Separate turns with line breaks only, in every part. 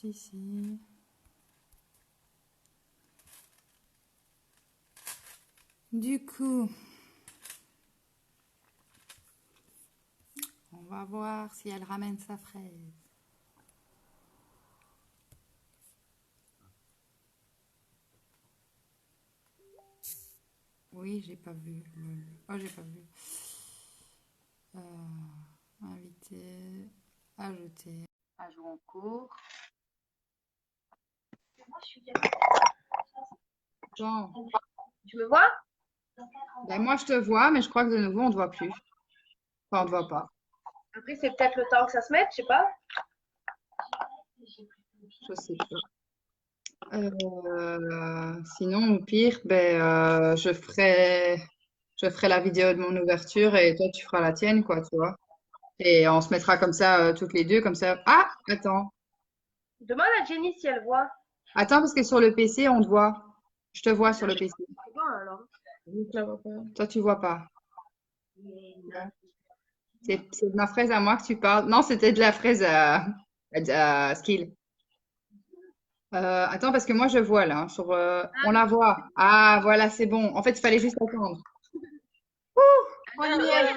Si, si. Du coup, on va voir si elle ramène sa fraise. Oui, j'ai pas vu. Oh, j'ai pas vu. Inviter, ajouter. Ajout en cours. Bon.
Tu me vois?
Ben, moi, je te vois, mais je crois que de nouveau, on te voit plus. Enfin, on te voit pas.
Après, c'est peut-être le temps que ça se mette, je sais pas.
Je sais pas. Sinon, au pire, ben, je ferai la vidéo de mon ouverture et toi, tu feras la tienne, quoi, tu vois. Et on se mettra comme ça, toutes les deux, comme ça. Ah, attends.
Demande à Jenny si elle voit.
Attends, parce que sur le PC, on te voit. Je te vois sur le PC.
Tu vois alors.
Toi, tu vois pas. C'est de ma fraise à moi que tu parles. Non, c'était de la fraise à Skill. Attends, parce que moi, je vois là. On la voit. Ah, voilà, c'est bon. En fait, il fallait juste attendre. On y est.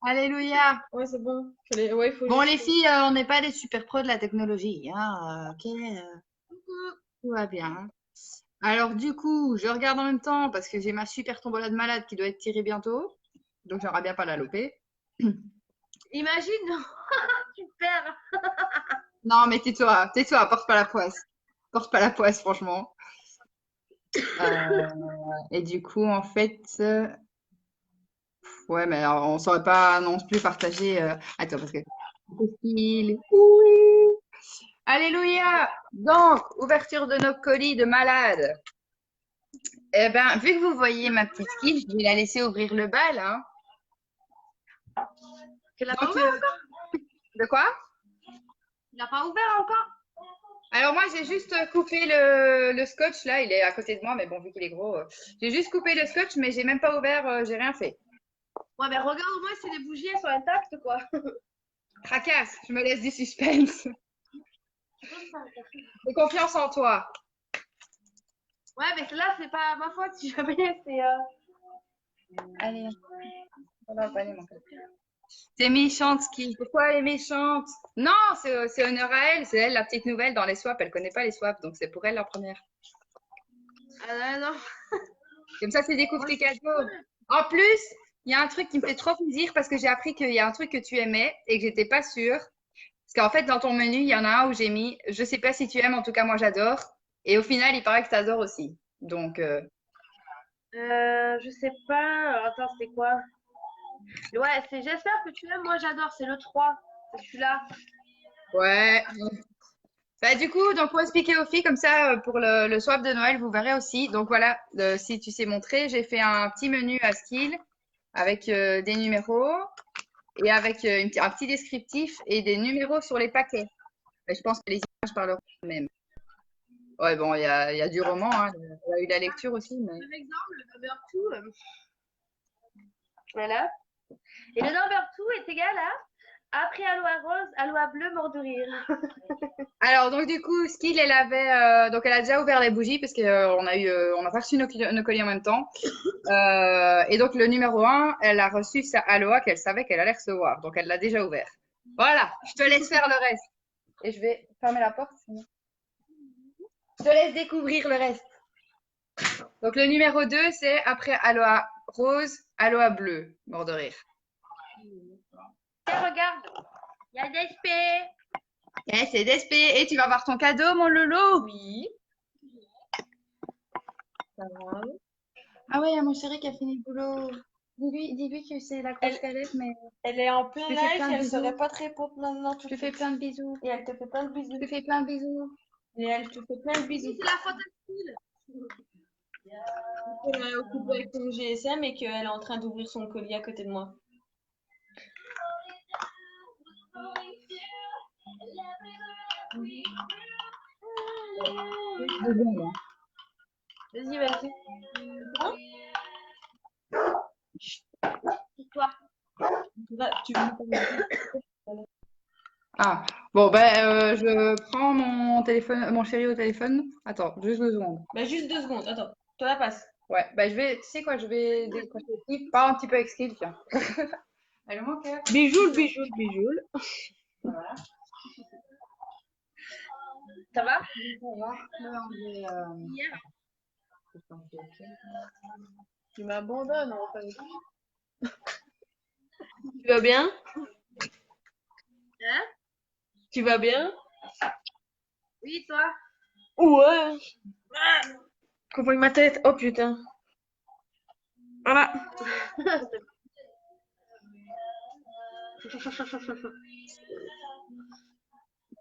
Alléluia.
Ouais, c'est bon. Ouais, il faut
Bon,
juste.
les filles, on n'est pas des super pros de la technologie, hein. Ok, tout va bien. Alors, du coup, je regarde en même temps parce que j'ai ma super tombola de malade qui doit être tirée bientôt. Donc, j'aimerais bien pas la louper.
Imagine, super.
Non, mais tais-toi, porte pas la poisse. Porte pas la poisse, franchement. Et du coup, en fait, ouais, mais alors, on saurait pas non plus partager. Attends, parce que. Oui. Alléluia! Donc, ouverture de nos colis de malade. Eh ben, vu que vous voyez ma petite skill, je vais la laisser ouvrir le bal, hein.
Tu l'as pas
Donc,
ouvert encore?
de quoi?
Tu l'as pas ouvert encore?
Alors moi, j'ai juste coupé le scotch, là, il est à côté de moi, mais bon, vu qu'il est gros, j'ai juste coupé le scotch, mais j'ai même pas ouvert, j'ai rien fait.
Ouais, mais regarde au moins si les bougies elles sont intactes, quoi.
Tracasse, je me laisse du suspense. J'ai confiance en toi.
Ouais, mais là, c'est pas ma faute si jamais c'est.
Allez, on va pas aller, mon cœur. T'es méchante, Ski. Pourquoi elle est méchante? Non, c'est honneur à elle. C'est elle la petite nouvelle dans les swaps. Elle connaît pas les swaps, donc c'est pour elle la première.
Ah non.
Comme ça, tu découvres tes cadeaux. En plus, il y a un truc qui me fait trop plaisir parce que j'ai appris qu'il y a un truc que tu aimais et que j'étais pas sûre. Parce qu'en fait, dans ton menu, il y en a un où j'ai mis, je sais pas si tu aimes, en tout cas, moi j'adore. Et au final, il paraît que tu adores aussi. Donc,
Je sais pas. Attends, c'est quoi? Ouais, c'est j'espère que tu aimes. Moi, j'adore. C'est le 3. C'est celui-là.
ouais. Bah, du coup, donc pour expliquer aux filles, comme ça, pour le swap de Noël, vous verrez aussi. Donc voilà, si tu sais montrer, j'ai fait un petit menu à skill avec des numéros et avec un petit descriptif et des numéros sur les paquets. Et je pense que les images parleront elles-mêmes. Ouais, bon, il y a du roman, hein, il y a eu la lecture aussi, mais...
Par exemple, le number 2. Voilà. Et le number 2 est égal à après Aloha rose, Aloha bleu, mort de rire.
Alors, donc du coup, Skill, donc elle a déjà ouvert les bougies parce qu'on on a pas reçu nos colis en même temps. Et donc le numéro un, elle a reçu sa Aloha qu'elle savait qu'elle allait recevoir. Donc elle l'a déjà ouvert. Voilà, je te laisse faire le reste. Et je vais fermer la porte. Je te laisse découvrir le reste. Donc le numéro 2, c'est après Aloha rose, Aloha bleu. Mort de rire.
Tiens, regarde, il y a des SP.
Eh, c'est DSP. Et tu vas voir ton cadeau, mon Lolo? Oui. Ça va. Ah ouais, il y a mon chéri qui a fini le boulot. Dis-lui que c'est la grosse
Elle,
galère, mais
elle est en plein
je te fais
live
plein
et
de
elle
bisous.
saurait pas te répondre maintenant
Je
tout de
te fais
suite.
plein de bisous.
Et elle te fait plein de
Je
bisous.
te fais plein de bisous.
Et elle te fait plein de bisous. C'est la faute à Style. Elle est occupée avec son GSM et qu'elle est en train d'ouvrir son colis à côté de moi.
C'est bon, là.
Vas-y, vas-y. Hein? C'est toi.
Ah, Bon, ben, je prends mon téléphone, mon chéri au téléphone. Attends, juste 2 secondes.
Bah, juste 2 secondes. Attends, toi la passe.
Ouais, ben, tu sais quoi, je vais décrocher Skid. Parle un petit peu avec Skid, tiens. Elle manque, hein.
Bijoule, bijoule, bijoule.
Voilà.
Ça va?
Ça va. Là, on est,
Hier.
Tu m'abandonnes en fait. Tu vas bien?
Hein?
Tu vas bien?
Oui, toi?
Ouais. Ah, Comprends ma tête. Oh putain. Voilà.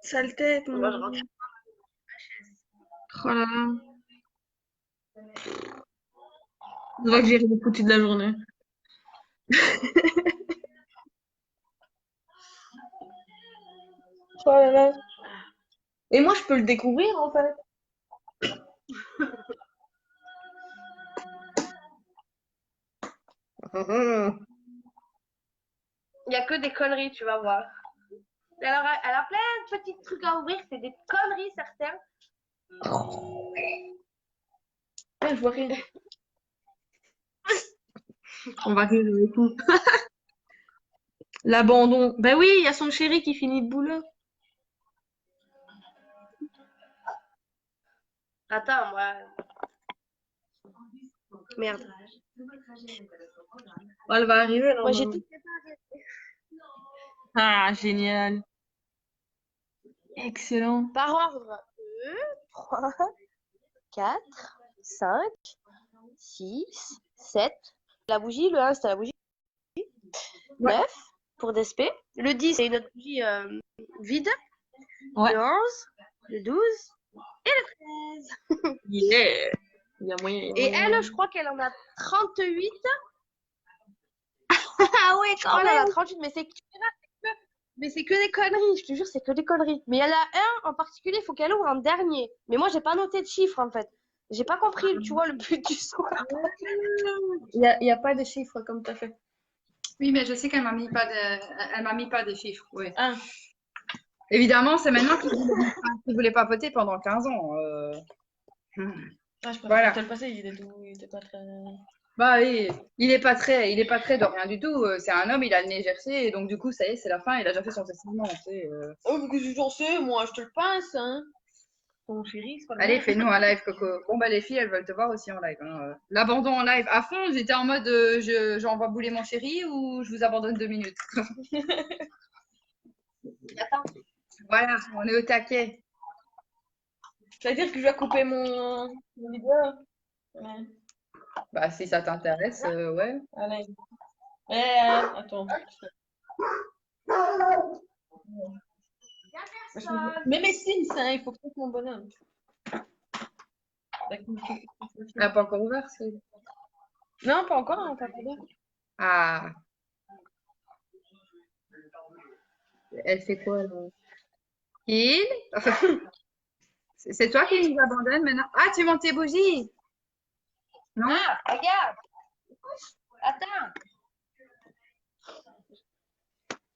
Sale tête.
Moi, je rentre.
Oh là là. Je vois que j'ai rien foutu de la journée. Oh là là. Et moi, je peux le découvrir en fait.
Il n'y a que des conneries, tu vas voir. Alors, elle a plein de petits trucs à ouvrir, c'est des conneries certaines.
Ouais, je vois rien. On va rire et tout. L'abandon. Ben oui, il y a son chéri qui finit le boulot.
Attends, moi. Merde.
Oh, elle va arriver
Moi, j'ai
normalement.
tout préparé.
Ah, génial. Excellent.
Par ordre. 2, 3, 4, 5, 6, 7. La bougie, le 1, c'était la bougie.
Ouais.
9 pour DSP. Le 10, c'est une autre bougie vide.
Ouais.
Le 11, le 12 et le 13.
Yeah. Il y a moyen.
Et elle, je crois qu'elle en a 38.
Ah ouais,
Je crois qu'elle en a 38, mais c'est que des conneries. Je te jure, c'est que des conneries. Mais il y en a un en particulier, il faut qu'elle ouvre en dernier. Mais moi, j'ai pas noté de chiffre en fait. J'ai pas compris, tu vois, le but du soir.
Il y a pas de chiffres comme t'as fait.
Oui, mais je sais qu'elle m'a mis pas de, elle m'a mis pas des chiffres. Oui.
Ah.
Évidemment, c'est maintenant qu'il voulait papoter pendant 15 ans.
Ah, je préfère
Voilà.
te le passer, il était pas très.
Bah oui, il est pas très de rien du tout. C'est un homme, il a le nez gercé, et donc du coup, ça y est, c'est la fin, il a déjà fait son testament. Tu sais,
Oh, mais qu'est-ce que j'en sais, moi, je te le passe, hein. Ton chéri, c'est pas le
Allez,
même.
fais-nous un live, Coco. Bon, bah les filles, elles veulent te voir aussi en live, hein. L'abandon en live à fond, j'étais en mode j'envoie bouler mon chéri ou je vous abandonne 2 minutes.
Attends.
Voilà, on est au taquet.
Ça veut dire que je vais couper mon vidéo. Ouais.
Bah si ça t'intéresse, ouais.
Allez. Attends. Mais mes Sims, hein, il faut que je fasse mon bonhomme.
Elle n'a pas encore ouvert, c'est.
Non, pas encore, hein, pas encore.
Ah. Elle fait quoi, là? Il? C'est toi qui nous abandonne maintenant? Ah, tu montes tes bougies? Non?
Ah, regarde. Attends.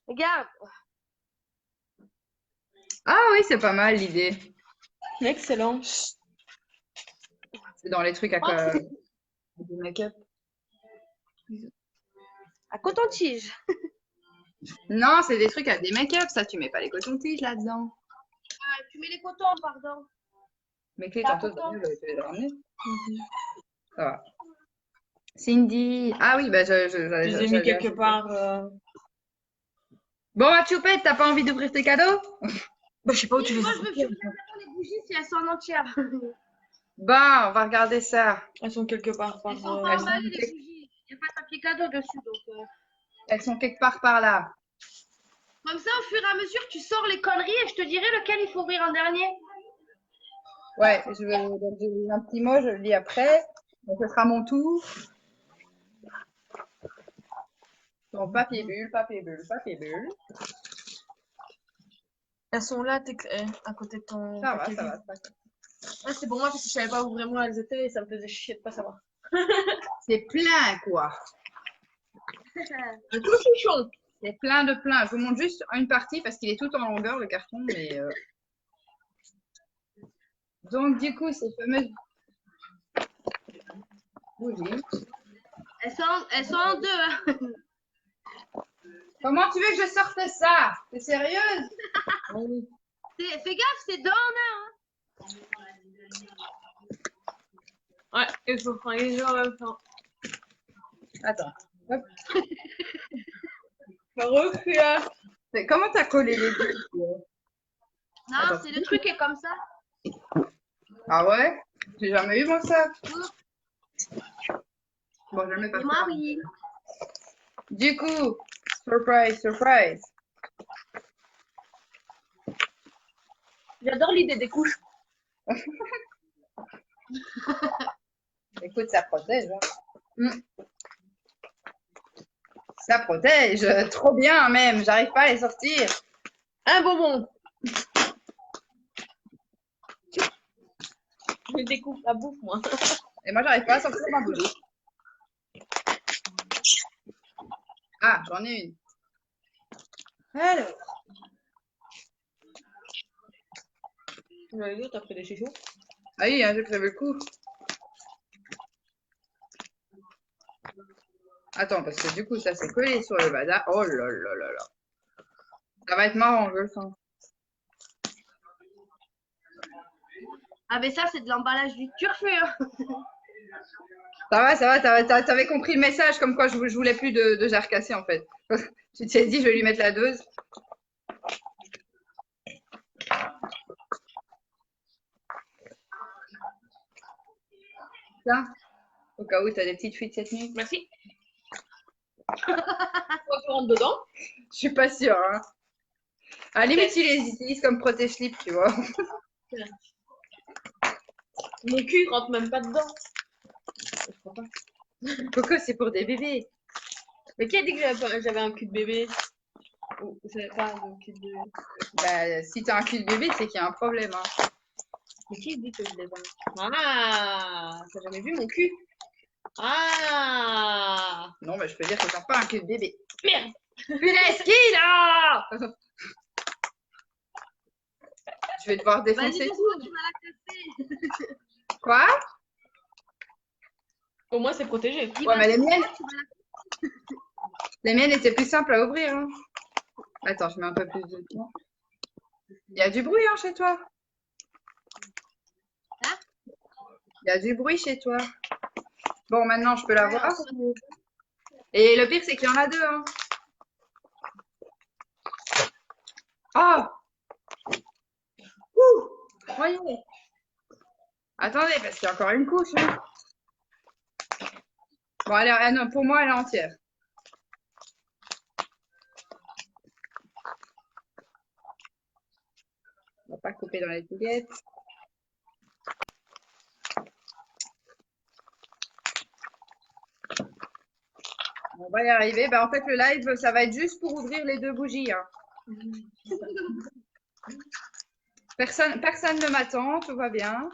Regarde.
Ah oui, c'est pas mal l'idée.
Excellent.
C'est dans les trucs à du make-up.
À coton-tige.
Non, c'est des trucs à des make-up, ça, tu mets pas les cotons-tiges là-dedans.
Ah, tu mets les cotons, pardon.
Mais clés,
T'as
tantôt,
coton.
tu les as ramenées. Ça va. Cindy. Ah oui, bah
Je les ai mis quelque part.
Bon, à Choupette, t'as pas envie d'ouvrir tes cadeaux?
Bah, je sais pas où tu les
Moi,
as.
je me suis regardé les bougies si elles sont en entière.
Bah, on va regarder ça.
Elles sont quelque part par.
Elles sont pas emballées, les bougies. Il n'y a pas de papier cadeau dessus. Donc,
Elles sont quelque part par là.
comme ça, au fur et à mesure, tu sors les conneries et je te dirai lequel il faut ouvrir en dernier.
Ouais, donc j'ai un petit mot, je le lis après. Donc, ce sera mon tour. Donc, papier bulle, papier bulle, papier bulle.
Elles sont là, à côté de ton.
Ça va,
papier
ça
vide.
va, c'est pas grave.
Ah, c'est pour moi parce que je savais pas où vraiment elles étaient et ça me faisait chier de pas savoir.
C'est plein, quoi.
Un crucichon.
C'est plein de plein. Je vous montre juste une partie parce qu'il est tout en longueur, le carton. Mais, donc, du coup, ces fameuses bougies.
Elles sont en deux. Hein.
Comment tu veux que je sorte ça? T'es sérieuse? Oui.
Fais gaffe, c'est deux en un. Hein.
Ouais, il faut prendre les gens en même temps.
Attends. Hop.
Reculard.
Comment t'as collé les deux?
Non,
Attends.
c'est le truc est comme ça.
Ah ouais? J'ai jamais eu moi ça. Bon, je le mets pas.
Et moi, oui.
Du coup, surprise, surprise.
J'adore l'idée des couches.
Écoute, ça protège. Hein. Ça protège. Trop bien même. J'arrive pas à les sortir.
Un bonbon. Je découpe la bouffe, moi.
Et moi, j'arrive pas à sortir ma bougie. Ah, j'en ai une. Alors.
T'as pris des chichons.
Ah oui, hein, j'ai prévu le coup. Attends, parce que du coup, ça s'est collé sur le bada. Oh là là là là. Ça va être marrant, je le sens.
Ah, mais ça, c'est de l'emballage du turfu. Hein.
Ça va, t'avais compris le message, comme quoi je voulais plus de jarre cassée, en fait. Tu t'es dit, je vais lui mettre la dose. Tiens, au cas où tu as des petites fuites cette nuit.
Merci. Tu rentres dedans.
Je suis pas sûre. Hein. À la limite, tu les utilises comme protège-slip, tu vois.
Mon cul rentre même pas dedans. Je crois pas.
Coco, c'est pour des bébés.
Mais qui a dit que j'avais un cul de bébé? Ou j'avais pas de cul de bébé?
Bah, si t'as un cul de bébé, c'est qu'il y a un problème. Hein.
Mais qui dit que je l'ai pas? Ah, t'as jamais vu mon cul? Ah,
Non, mais je peux dire que t'as pas un cul de bébé.
merde.
Punaise, qui là? Je vais devoir
Vas-y,
défoncer
laisse-moi,
tout.
tu vas la casser.
Quoi?
Au moins c'est protégé.
Ouais, mais les miennes étaient plus simples à ouvrir. Hein. Attends, je mets un peu plus de temps. Il y a du bruit hein, chez toi.
Hein?
Il y a du bruit chez toi. Bon, maintenant, je peux la voir. Et le pire, c'est qu'il y en a deux. Hein. Oh! Ouh! Voyez. Attendez, parce qu'il y a encore une couche. Hein. Bon, non, pour moi, elle est entière. On va pas couper dans l'étiquette. On va y arriver. Bah, en fait, le live, ça va être juste pour ouvrir les deux bougies. Hein. Personne ne m'attend, tout va bien.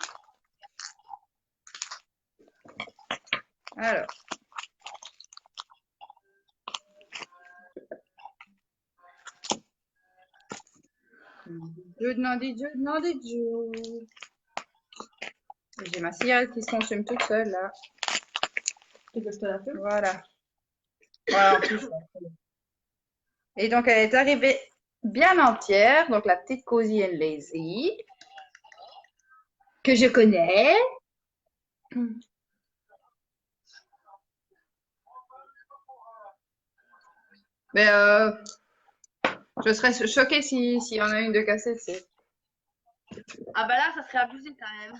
Alors. J'ai ma cigarette qui se consume toute seule là.
Tu veux que je te la fume?
Voilà. Voilà en plus. Et donc elle est arrivée bien entière. Donc la petite Cozy and Lazy. Que je connais. Mais je serais choquée s'il y en a une de cassée.
Ah, bah là, ça serait abusé quand même.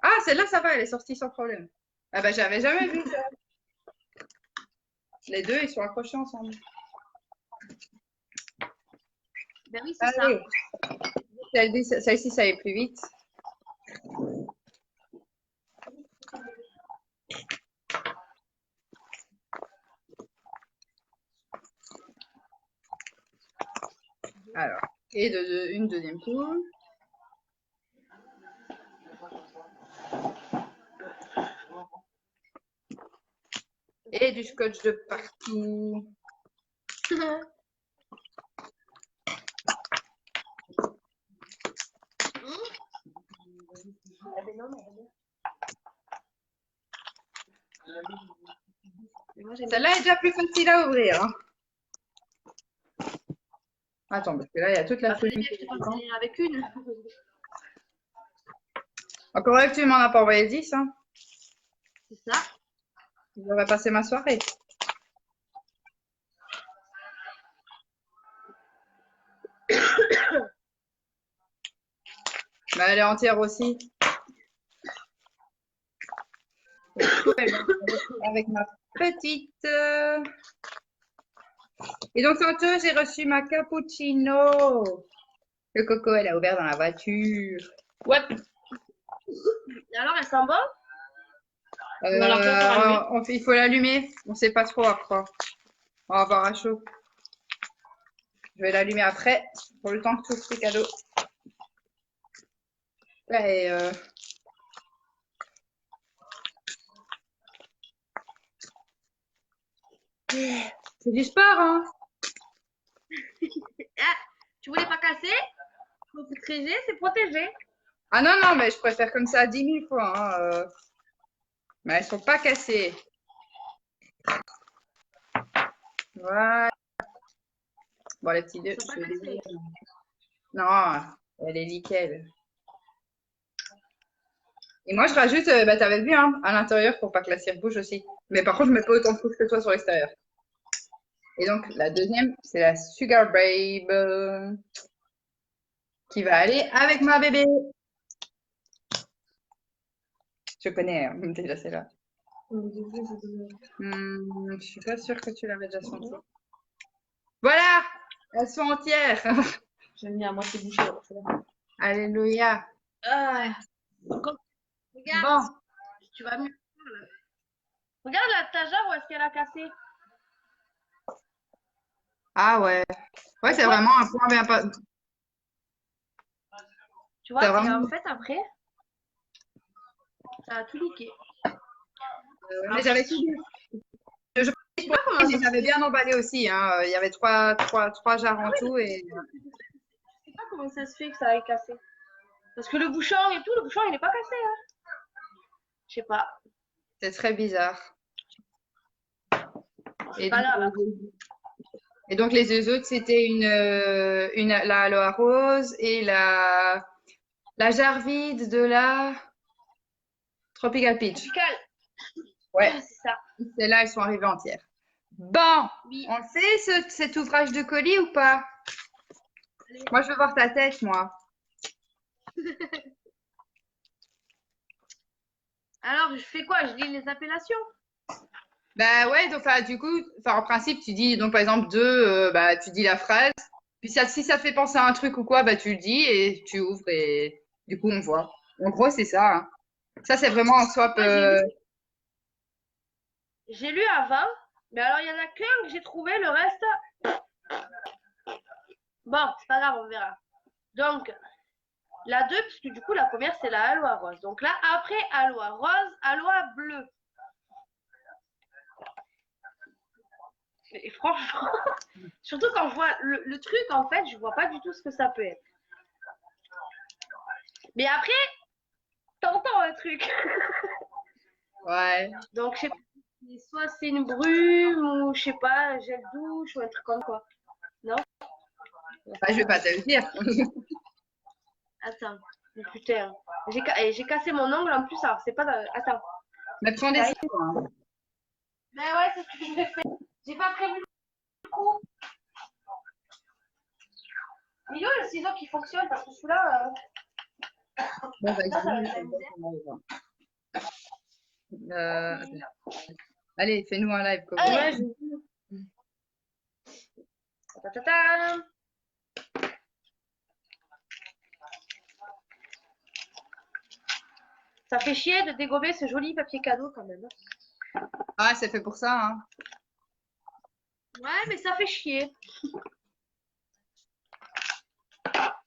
Ah, celle-là, ça va, elle est sortie sans problème. Ah bah j'avais jamais vu ça. Les deux, ils sont accrochés ensemble.
Ben oui, c'est ça.
Celle-ci, ça allait plus vite. Alors, et une deuxième poule. Et du scotch de partout.
Ah ben non, mais moi, j'aime bien.
Celle-là est déjà plus facile à ouvrir. Hein. Attends, parce que là, il y a toute la
Bah, fallait
folie.
bien que je te fasse aller avec une.
Encore là que tu m'en as pas envoyé 10. Hein.
C'est ça.
J'aurais passé ma soirée. Mais elle est entière aussi. Avec ma petite. Et donc, tantôt, j'ai reçu ma cappuccino. Le coco, elle a ouvert dans la voiture.
Ouais.
Et alors, elle sent bon?
Il faut l'allumer. On sait pas trop après. On va avoir à chaud. Je vais l'allumer après, pour le temps que tu ouvres tes cadeaux. Et, c'est du sport, hein?
Ah, tu voulais pas casser? Faut protéger, c'est protégé.
Ah non, non, mais je préfère comme ça 10 000 fois. Hein, Mais elles sont pas cassées. Voilà. Bon, les petits deux.
Ils sont pas cassés.
Non, elle est nickel. Et moi, je rajoute, bah, t'avais vu, hein, à l'intérieur pour pas que la cire bouge aussi. Mais par contre, je mets pas autant de couches que toi sur l'extérieur. Et donc, la deuxième, c'est la Sugar Babe qui va aller avec ma bébé. Je connais hein, déjà celle-là. Je suis pas sûre que tu l'avais déjà senti. Voilà, elles sont entières.
J'ai mis à moitié bouché.
Alléluia.
Ah, regarde,
Bon,
tu vas mieux. Regarde la tagère où est-ce qu'elle a cassé.
ah ouais. Ouais, c'est vraiment un point bien pas.
Tu vois,
C'est
et
vraiment.
en fait, après, ça a tout niqué.
Mais j'avais tout dit.
Je sais pas comment ça
Mais
se
j'avais
fait.
bien emballé aussi. Hein. Il y avait trois jarres en tout et
Je sais pas comment ça se fait que ça ait cassé. Parce que le bouchon et tout, le bouchon il est pas cassé. Hein. Je sais pas.
c'est très bizarre.
C'est pas grave.
Et donc les deux autres, c'était la aloe rose et la jarre vide de la Tropical Peach.
Tropical.
Ouais,
C'est ça.
celles-là, elles sont arrivées entières. Bon,
Oui.
on le fait cet ouvrage de colis ou pas? Moi, je veux voir ta tête, moi.
Alors, je fais quoi? Je lis les appellations?
Bah ouais, donc du coup, en principe, tu dis donc par exemple bah tu dis la phrase. Puis si ça fait penser à un truc ou quoi, bah tu le dis et tu ouvres et du coup on voit. En gros, c'est ça. Hein. Ça, c'est vraiment un swap.
Moi, j'ai lu avant, mais alors il y en a qu'un que j'ai trouvé, le reste. Bon, c'est pas grave, on verra. Donc, la 2, parce que du coup, la première, c'est la aloe rose. Donc là, après aloe rose, aloe bleu. Et franchement, surtout quand je vois le truc, en fait, je vois pas du tout ce que ça peut être. Mais après, t'entends un truc.
Ouais.
Donc, je sais pas, soit c'est une brume, ou je sais pas, gel douche, ou un truc comme quoi. Non?
Bah, je vais pas te le dire.
Attends, mais putain. J'ai cassé mon ongle en plus, alors c'est pas... Attends.
Mais prends des ciseaux. Hein.
Ben ouais, c'est ce que je vais faire. J'ai pas prévu le coup. Il y a le ciseau qui fonctionne parce que celui-là.
Bon, bah,
Ça va être la
allez, fais-nous un live. Coco.
Allez. Ta-ta-ta. Ça fait chier de dégommer ce joli papier cadeau quand même.
Ah, c'est fait pour ça. Hein.
Ouais, mais ça fait chier.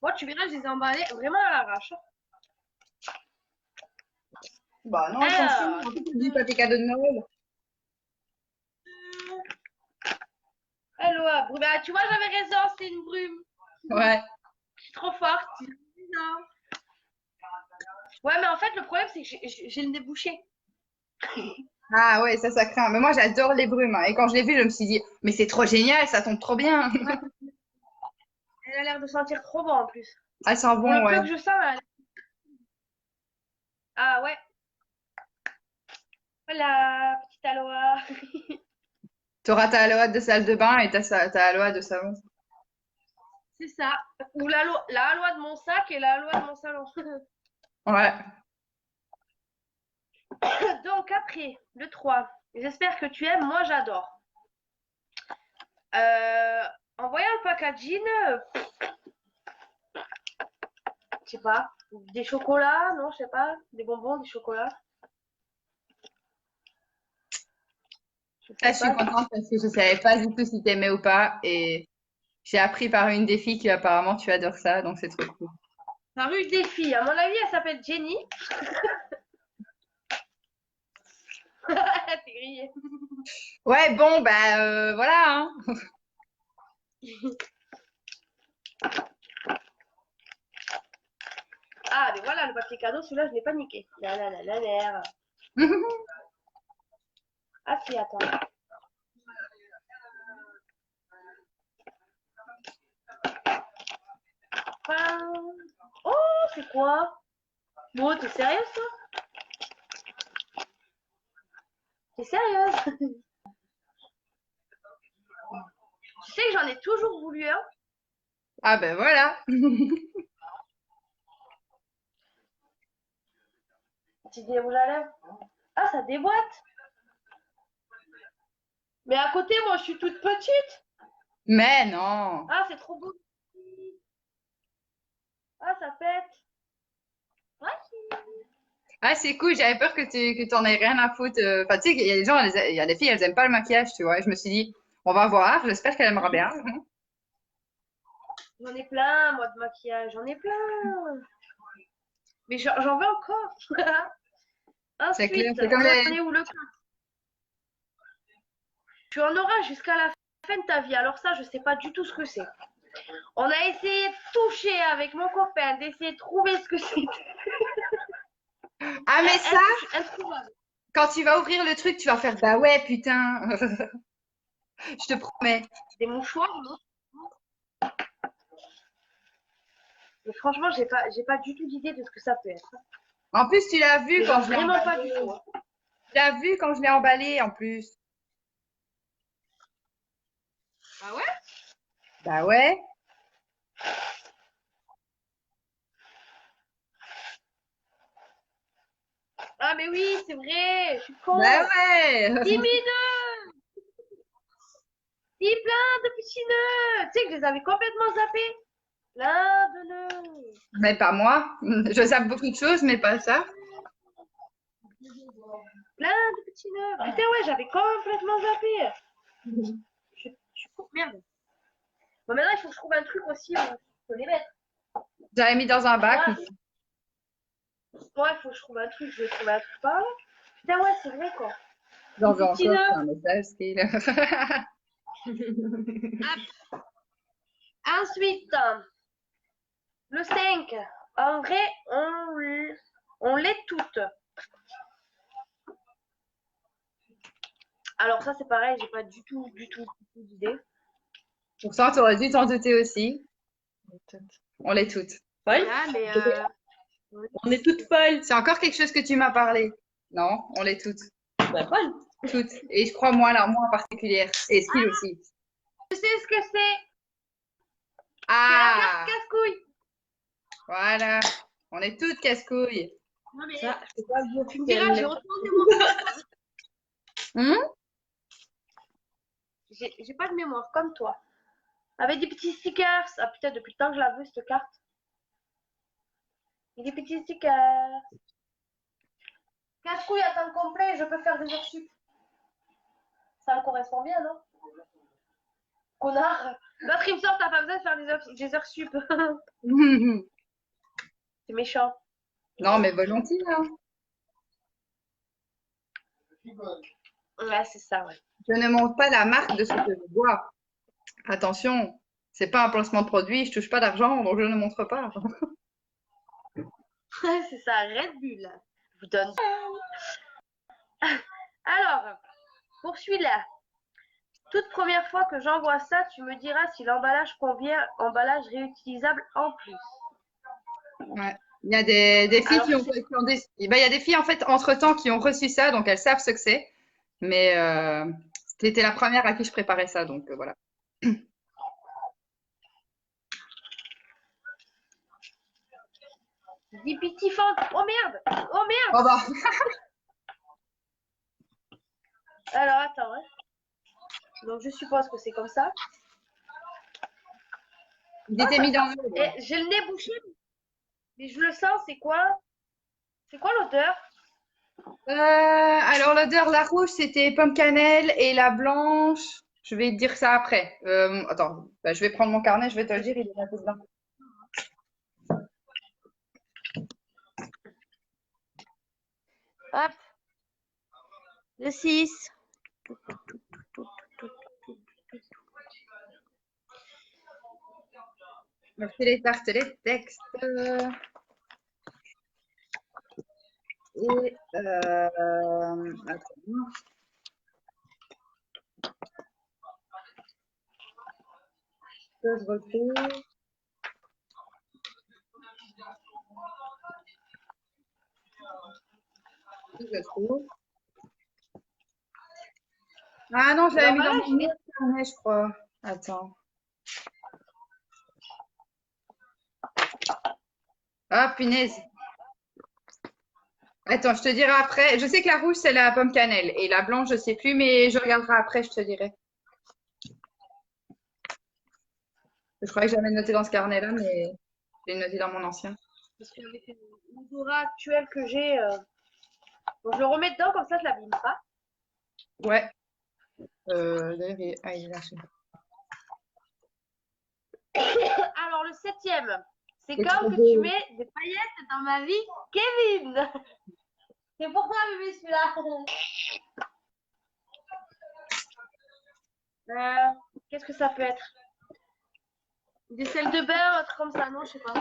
Moi, tu verras, je les ai emballés vraiment à l'arrache.
Bah non, attention. En plus, c'est du papier cadeau de Noël.
Aloha, brume. Ah, tu vois, j'avais raison, c'est une brume.
Ouais.
Je suis trop forte. Non. Ouais, mais en fait, le problème, c'est que j'ai le nez bouché.
Ah ouais, ça craint. Mais moi, j'adore les brumes, hein. Et quand je l'ai vu, je me suis dit, mais c'est trop génial, ça tombe trop bien.
Ouais. Elle a l'air de sentir trop bon en plus.
Ah, ça sent
Pour
bon,
le peu
ouais.
que je sens, ah ouais. Voilà, petite Aloha.
T'auras ta aloe de salle de bain et ta aloe de savon.
C'est ça. Ou la Aloha de mon sac et la Aloha de mon salon.
Ouais.
Donc après, le 3. J'espère que tu aimes, moi j'adore. En voyant le packaging, je sais pas, des chocolats, non, je sais pas, des bonbons, des chocolats. Je
Là,
sais
je suis
pas.
contente parce que je savais pas du tout si t'aimais ou pas. Et j'ai appris par une des filles qu'apparemment tu adores ça, donc c'est trop cool.
La rue des filles, à mon avis, elle s'appelle Jenny. T'es grillée.
Ouais, bon, bah voilà, hein.
Ah, mais voilà, le papier cadeau, celui-là, je l'ai pas niqué. La la la la la. Ah si, attends. Oh, c'est quoi? Bon, t'es sérieuse, toi? T'es sérieuse? Tu sais que j'en ai toujours voulu un.
Ah ben voilà.
Petit rouge à lèvres. Ah, ça déboîte. Mais à côté, moi, je suis toute petite.
Mais non.
Ah, c'est trop beau. Ah, ça pète. Ouais.
Ah, c'est cool, j'avais peur que t'en aies rien à foutre. Enfin, tu sais, il y a des gens, il y a des filles, elles aiment pas le maquillage, tu vois. Et je me suis dit, on va voir, j'espère qu'elle aimera bien.
J'en ai plein, moi, de maquillage. J'en ai plein. Mais j'en veux encore.
C'est clair,
Ensuite,
c'est
on
comme
en
les...
est où le... Tu en auras jusqu'à la fin de ta vie. Alors ça, je sais pas du tout ce que c'est. On a essayé de toucher avec mon copain, d'essayer de trouver ce que c'est.
Ah, mais ça,
Introuvable.
quand tu vas ouvrir le truc, tu vas faire, bah ouais, putain. Je te promets.
Des mouchoirs, non? Mais franchement, j'ai pas du tout d'idée de ce que ça peut être.
En plus, tu l'as vu
Mais
quand
genre
je l'ai
vraiment pas
emballé.
du tout. Hein.
Tu l'as vu quand je l'ai emballé, en plus.
Ah ouais?
Bah ouais.
Ah mais oui, c'est vrai, je suis con.
Bah ouais.
10 000 nœuds! 10 plein de petits nœuds! Tu sais que je les avais complètement zappés. Plein de nœuds.
Mais pas moi. Je sais beaucoup de choses, mais pas ça.
Plein de petits nœuds. Putain, ouais, j'avais complètement zappé. Je suis con. Merde. Bon, maintenant, il faut que je trouve un truc aussi où je peux les mettre.
J'avais mis dans un bac.
Ouais, il faut que je trouve un truc. Je vais trouver un truc par là. Putain, ouais, c'est vrai, quoi.
J'en veux
Petit
encore
nœud.
c'est un message, Steve.
Ensuite, le 5. En vrai, on l'est toutes. Alors ça, c'est pareil, j'ai pas du tout d'idée.
Pour ça, tu aurais dû t'en douter aussi. On l'est toutes.
Folle?
Ah, mais
On est toutes folles.
C'est encore quelque chose que tu m'as parlé. Non, on l'est toutes.
Bah, folle.
Toutes. Et je crois moi, là, moi en particulier. Et Steve aussi.
je sais ce que c'est. C'est la
Ah,
carte casse-couille.
voilà. On est toutes casse-couilles.
Non, mais
Ça, c'est pas bien.
tu me diras, j'ai autant de mémoire.
Hum?
J'ai pas de mémoire comme toi. Avec des petits stickers. Ah putain, depuis le temps que je la veux, cette carte. Et des petits stickers. Casse-couille à temps complet, je peux faire des heures sup. Ça me correspond bien, non? Connard. L'autre, il me sort, t'as pas besoin de faire des heures sup. C'est méchant.
Non, mais volontiers, hein.
Ouais, c'est ça, ouais.
Je ne montre pas la marque de ce que je bois. Attention, c'est pas un placement de produit, je touche pas d'argent, donc je ne montre pas.
C'est ça, Red Bull. Je vous donne. Alors, pour celui-là, toute première fois que j'envoie ça, tu me diras si l'emballage convient, emballage réutilisable en plus.
Ouais. Il y a des filles
Alors,
qui ont, eh ben, il y a des filles en fait entre-temps qui ont reçu ça, donc elles savent ce que c'est. Mais c'était la première à qui je préparais ça, donc voilà.
Dipitifante. Oh merde! Oh merde!
Oh bah,
Alors, attends. Hein. Donc, je suppose que c'est comme ça.
il était mis dans l'eau.
Et j'ai le nez bouché, mais je le sens. C'est quoi? C'est quoi l'odeur?
Alors l'odeur, la rouge, c'était pomme cannelle et la blanche, je vais te dire ça après. Attends, bah, je vais prendre mon carnet, je vais te le dire, il est un peu blanc.
Hop. Le 6.
Donc, c'est les tartes, les textes. Et attends. Que je retrouve. Que je trouve. Ah non, je l'avais mis dans
L'emballage,
mon
il est...
autre carnet, je crois. Attends. Ah, punaise. Attends, je te dirai après. Je sais que la rouge, c'est la pomme cannelle. Et la blanche, je sais plus, mais je regarderai après, je te dirai. Je croyais que j'avais noté dans ce carnet-là, mais j'ai noté dans mon ancien.
Parce qu'avec l'odorat actuel que j'ai, bon, je le remets dedans, comme ça je l'abîme pas.
Ouais. D'ailleurs, il est là.
Alors, le 7e, c'est
C'est
quand
trop
que tu
beau.
mets des paillettes dans ma vie, Kevin. C'est pour toi, bébé, celui-là. Qu'est-ce que ça peut être? Des sels de bain, un truc comme ça, non, je sais pas.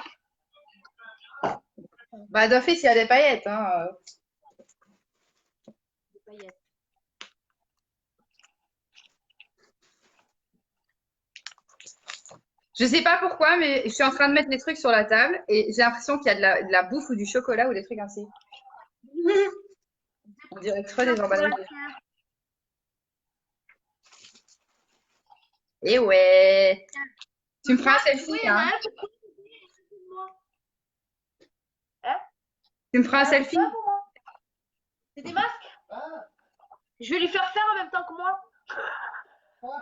Bah, d'office, il y a des paillettes, hein.
Des paillettes.
Je sais pas pourquoi, mais je suis en train de mettre les trucs sur la table et j'ai l'impression qu'il y a de la bouffe ou du chocolat ou des trucs ainsi. On dirait trop des emballages. Et ouais. Tu me feras un selfie,
Oui, il y en a
hein.
un pour toi. Hein?
Tu me feras un
Il y en a pour
selfie.
toi, pour moi. C'est des masques? Je vais lui faire faire en même temps que moi.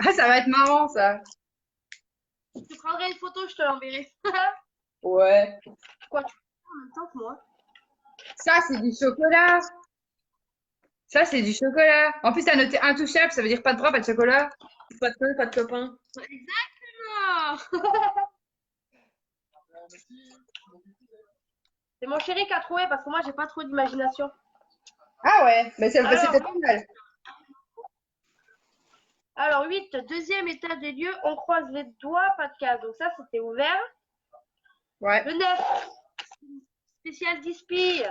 Ah, ça va être marrant, ça.
Je te prendrai une photo, je te l'enverrai.
Ouais.
Quoi, tu fais en même temps que moi?
Ça, c'est du chocolat. Ça, c'est du chocolat. En plus, t'as noté intouchable, ça veut dire pas de bras, pas de chocolat.
Pas de copain, pas de copain.
Exactement. C'est mon chéri qui a trouvé parce que moi j'ai pas trop d'imagination.
Ah ouais, mais c'était
Alors,
pas mal.
alors 8, deuxième état des lieux, on croise les doigts, pas de case. Donc ça c'était ouvert.
Ouais.
Le 9, spécial dispi.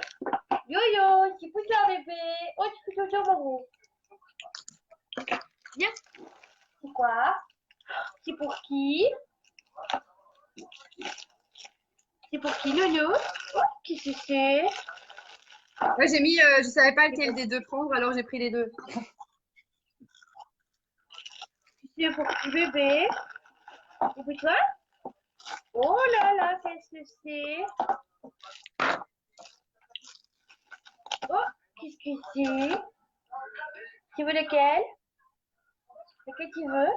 Yo-yo, qui pousse un bébé. Oh, tu peux te mon gros. Viens. C'est quoi? C'est pour qui? C'est pour qui, Lolo? Oh, qui c'est?
Ouais, j'ai mis, je savais pas lequel des deux prendre, alors j'ai pris les deux.
C'est pour qui, bébé? Et puis toi? Oh là là, qu'est-ce que c'est? Oh, qu'est-ce que c'est? Tu veux lequel? Lequel tu veux?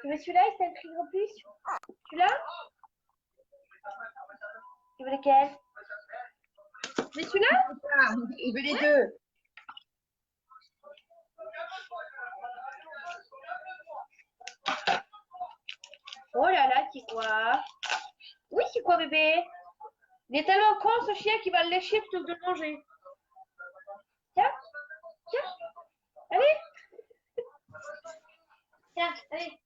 Tu veux celui-là, il s'écrit en plus? Celui-là? Tu veux lequel? Tu veux celui-là?
Ah, il veut les deux.
Oh là là, c'est quoi? Oui, c'est quoi, bébé? Il est tellement con, ce chien, qu'il va le lécher plutôt que de le manger. Tiens, tiens, allez. Tiens, allez.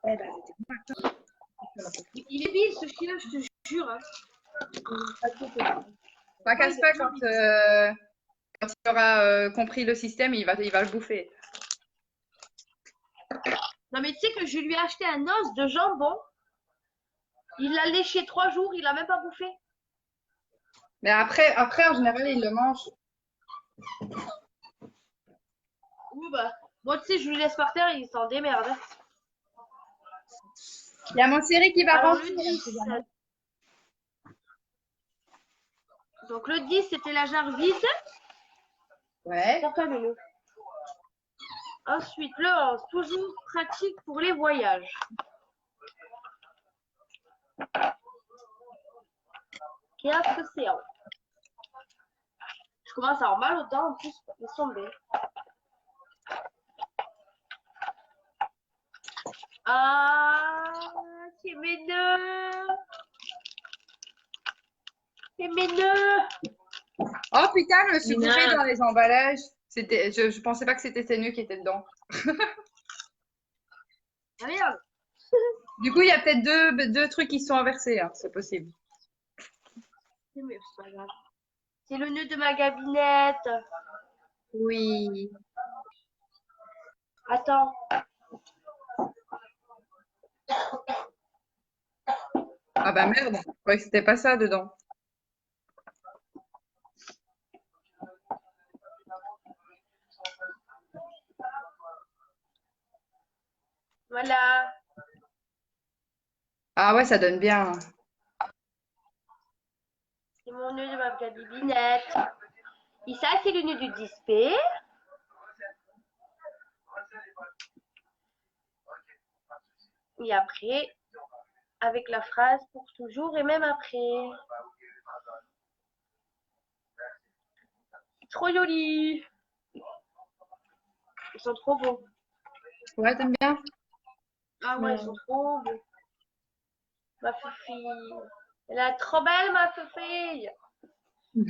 Eh ben, c'était
Il est bile ce chien, je te jure. Hein.
pas casse pas quand il aura compris le système, il va le bouffer.
Non mais tu sais que je lui ai acheté un os de jambon. Il l'a léché 3 jours, il l'a même pas bouffé.
Mais après, en général, il le mange.
Oui bah. Bon tu sais, je lui laisse par terre, il s'en démerde.
Il y a mon Chéri qui va
Alors
rentrer.
le 10. Donc le 10 c'était la jarre vide.
Ouais.
Certains le. Ensuite le 11, toujours pratique pour les voyages. Qu'est-ce que c'est? Je commence à avoir mal aux dents en plus, laisse tomber. Ah, c'est mes nœuds. C'est mes nœuds.
Oh putain, je me suis
Non.
gourée dans les emballages. Je pensais pas que c'était tes nœuds qui étaient dedans.
Ah merde.
Du coup, il y a peut-être deux trucs qui sont inversés, hein, c'est possible.
C'est pas grave. C'est le nœud de ma gabinette.
Oui.
Attends.
Ah bah merde, je croyais que c'était pas ça dedans.
Voilà.
Ah ouais, ça donne bien.
C'est mon nœud de ma gabinette. Et ça, c'est le nœud du display. Et après, avec la phrase pour toujours et même après. Trop joli. Ils sont trop beaux.
Ouais, t'aimes bien?
Ah ouais, ils sont trop beaux. Ma fille. Elle est trop belle, ma fille. Non,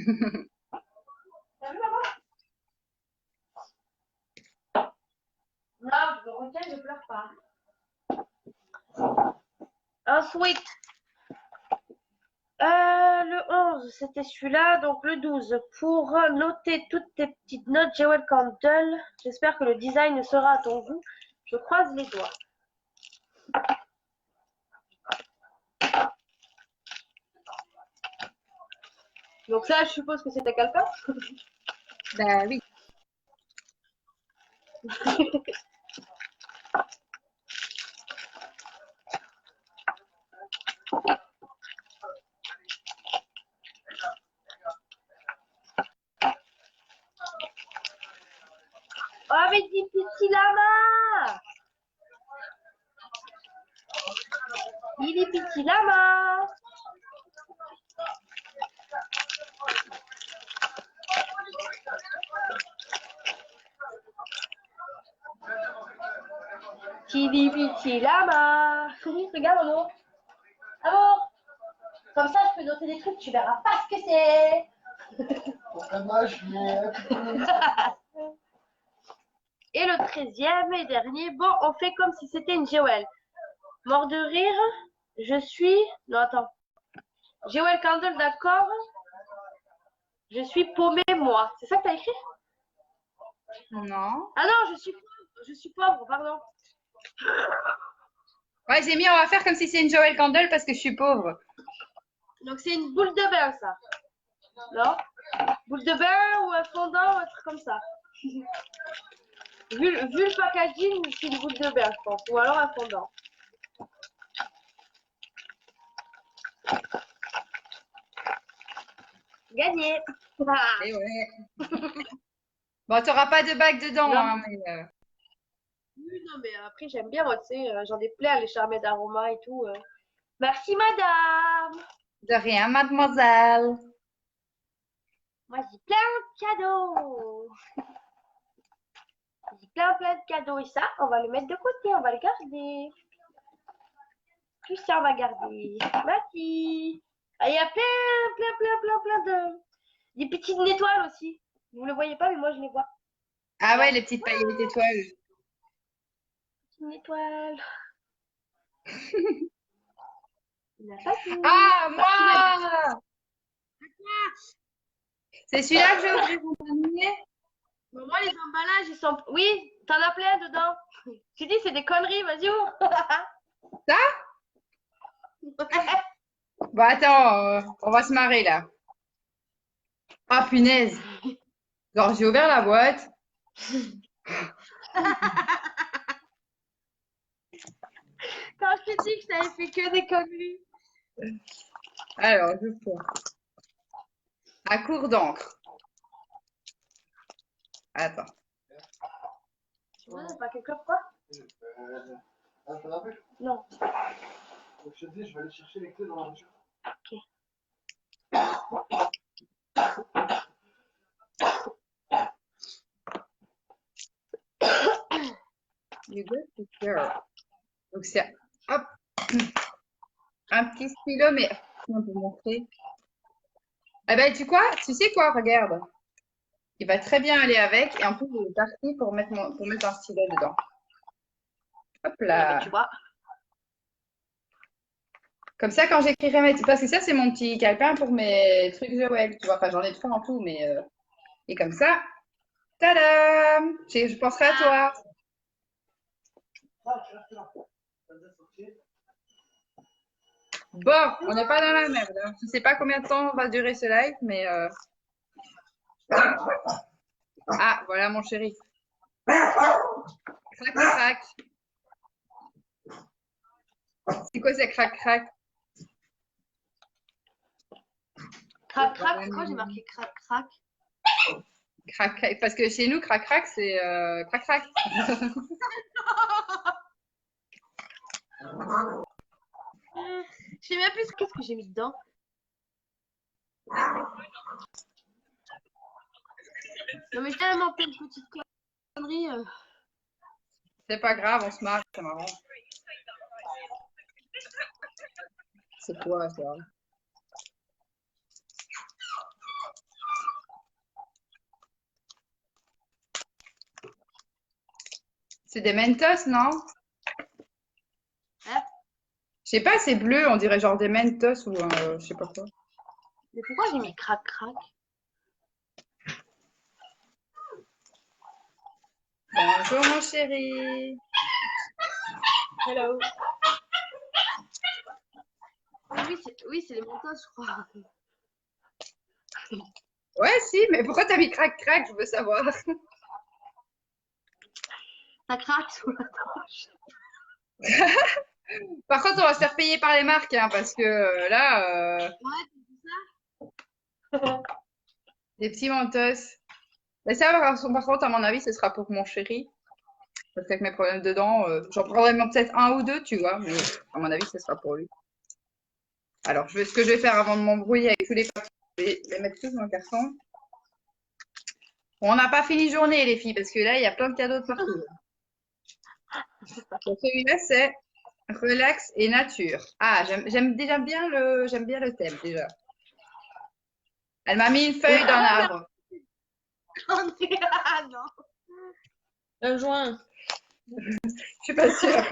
je retiens, je pleure pas. Ensuite, le 11, c'était celui-là. Donc le 12, pour noter toutes tes petites notes, Jewel Candle. J'espère que le design sera à ton goût. Je croise les doigts. Donc ça, je suppose que c'était quelqu'un.
Bah oui.
Oh, mais dis petit lama. Il est petit lama. Petit petit lama. Regarde, Amour. Amour. Comme ça, je peux noter des trucs, tu verras pas ce que c'est. Et le 13e et dernier, bon, on fait comme si c'était une Jewel. Mort de rire, je suis... Non, attends. Jewel Candle, d'accord. Je suis paumée, moi. C'est ça que t'as écrit?
Non.
Ah non, je suis pauvre, pardon.
Ouais, j'ai mis, on va faire comme si c'est une Joel Candle parce que je suis pauvre.
Donc c'est une boule de bain, ça. Non? Boule de bain ou un fondant ou un truc comme ça. Vu le packaging, c'est une boule de bain, je pense. Ou alors un fondant. Gagné. Ah.
Et ouais. Bon, t'auras pas de bague dedans,
Non.
hein, mais
Oui, non, mais après, j'aime bien, moi, tu sais, j'en ai plein, les charmets d'aroma et tout. Merci, madame.
de rien, mademoiselle.
Moi, j'ai plein de cadeaux. J'ai plein de cadeaux. Et ça, on va le mettre de côté, on va le garder. Tout ça, on va garder. Merci. Ah, il y a plein de... Des petites étoiles aussi. Vous ne le voyez pas, mais moi, je les vois.
Ah ouais, les petites paillettes étoiles.
Petites étoiles. Il n'a pas fini.
Ah, moi! C'est celui-là que j'ai ouvert en dernier?
Bon, moi, les emballages, ils sont. Oui, t'en as plein dedans. Tu dis, c'est des conneries, vas-y, ouvre.
Ça? Bon, attends, on va se marrer là. Ah, punaise. Genre, j'ai ouvert la boîte.
Quand je t'ai dit que je t'avais fait que des conneries.
Alors, je prends. À court d'encre. Attends.
Tu vois, pas quelque chose, quoi?
Ah, t'en as vu?
Non.
Donc, je te dis, je vais aller chercher les clés dans la voiture.
Ok.
You got to girl. Donc, c'est hop, un petit stylo, mais on peut montrer. Eh ben, tu sais quoi, regarde. Il va très bien aller avec. Et en plus, il est parti pour mettre un stylo dedans. Hop là.
Tu vois.
Comme ça, quand j'écrirai parce que ça, c'est mon petit calepin pour mes trucs Joël. Tu vois, enfin, j'en ai trois en tout, mais. Et comme ça, tadam! Je penserai à toi.
Ah, tu restes là. T'as déjà sorti?
Bon, on n'est pas dans la merde. Hein. Je ne sais pas combien de temps va durer ce live, mais. Ah, voilà mon chéri. Crac, crac. C'est quoi ça, crac, crac?
Crac, crac, c'est quoi? J'ai marqué crac, crac.
Crac, crac. Parce que chez nous, crac, crac, c'est crac, crac.
Je sais même plus qu'est-ce que j'ai mis dedans. Non, mais j'ai tellement plein de petites conneries.
C'est pas grave, on se marre, c'est marrant. C'est quoi ça? C'est des Mentos, non?
Hein?
Je sais pas, c'est bleu, on dirait genre des Mentos ou je sais pas quoi.
Mais pourquoi j'ai mis crac, crac?
Bonjour mon chéri.
Hello.
Oui, c'est les mentos, je crois.
Ouais, si, mais pourquoi t'as mis crac crac, je veux savoir.
Ça craque sous la tranche.
Par contre, on va se faire payer par les marques, hein, parce que là,
Ouais,
des petits Mentos. Mais ça, par contre, à mon avis, ce sera pour mon chéri. Parce qu'avec mes problèmes de dents, j'en prendrai même peut-être un ou deux, tu vois. Mais à mon avis, ce sera pour lui. Alors, ce que je vais faire avant de m'embrouiller avec tous les papiers, je vais les mettre tous dans le carton. Bon, on n'a pas fini journée, les filles, parce que là, il y a plein de cadeaux de partout. Donc, celui-là, c'est relax et nature. Ah, j'aime bien le thème, déjà. Elle m'a mis une feuille d'un arbre.
Ah non.
Un joint.
Je suis pas sûre.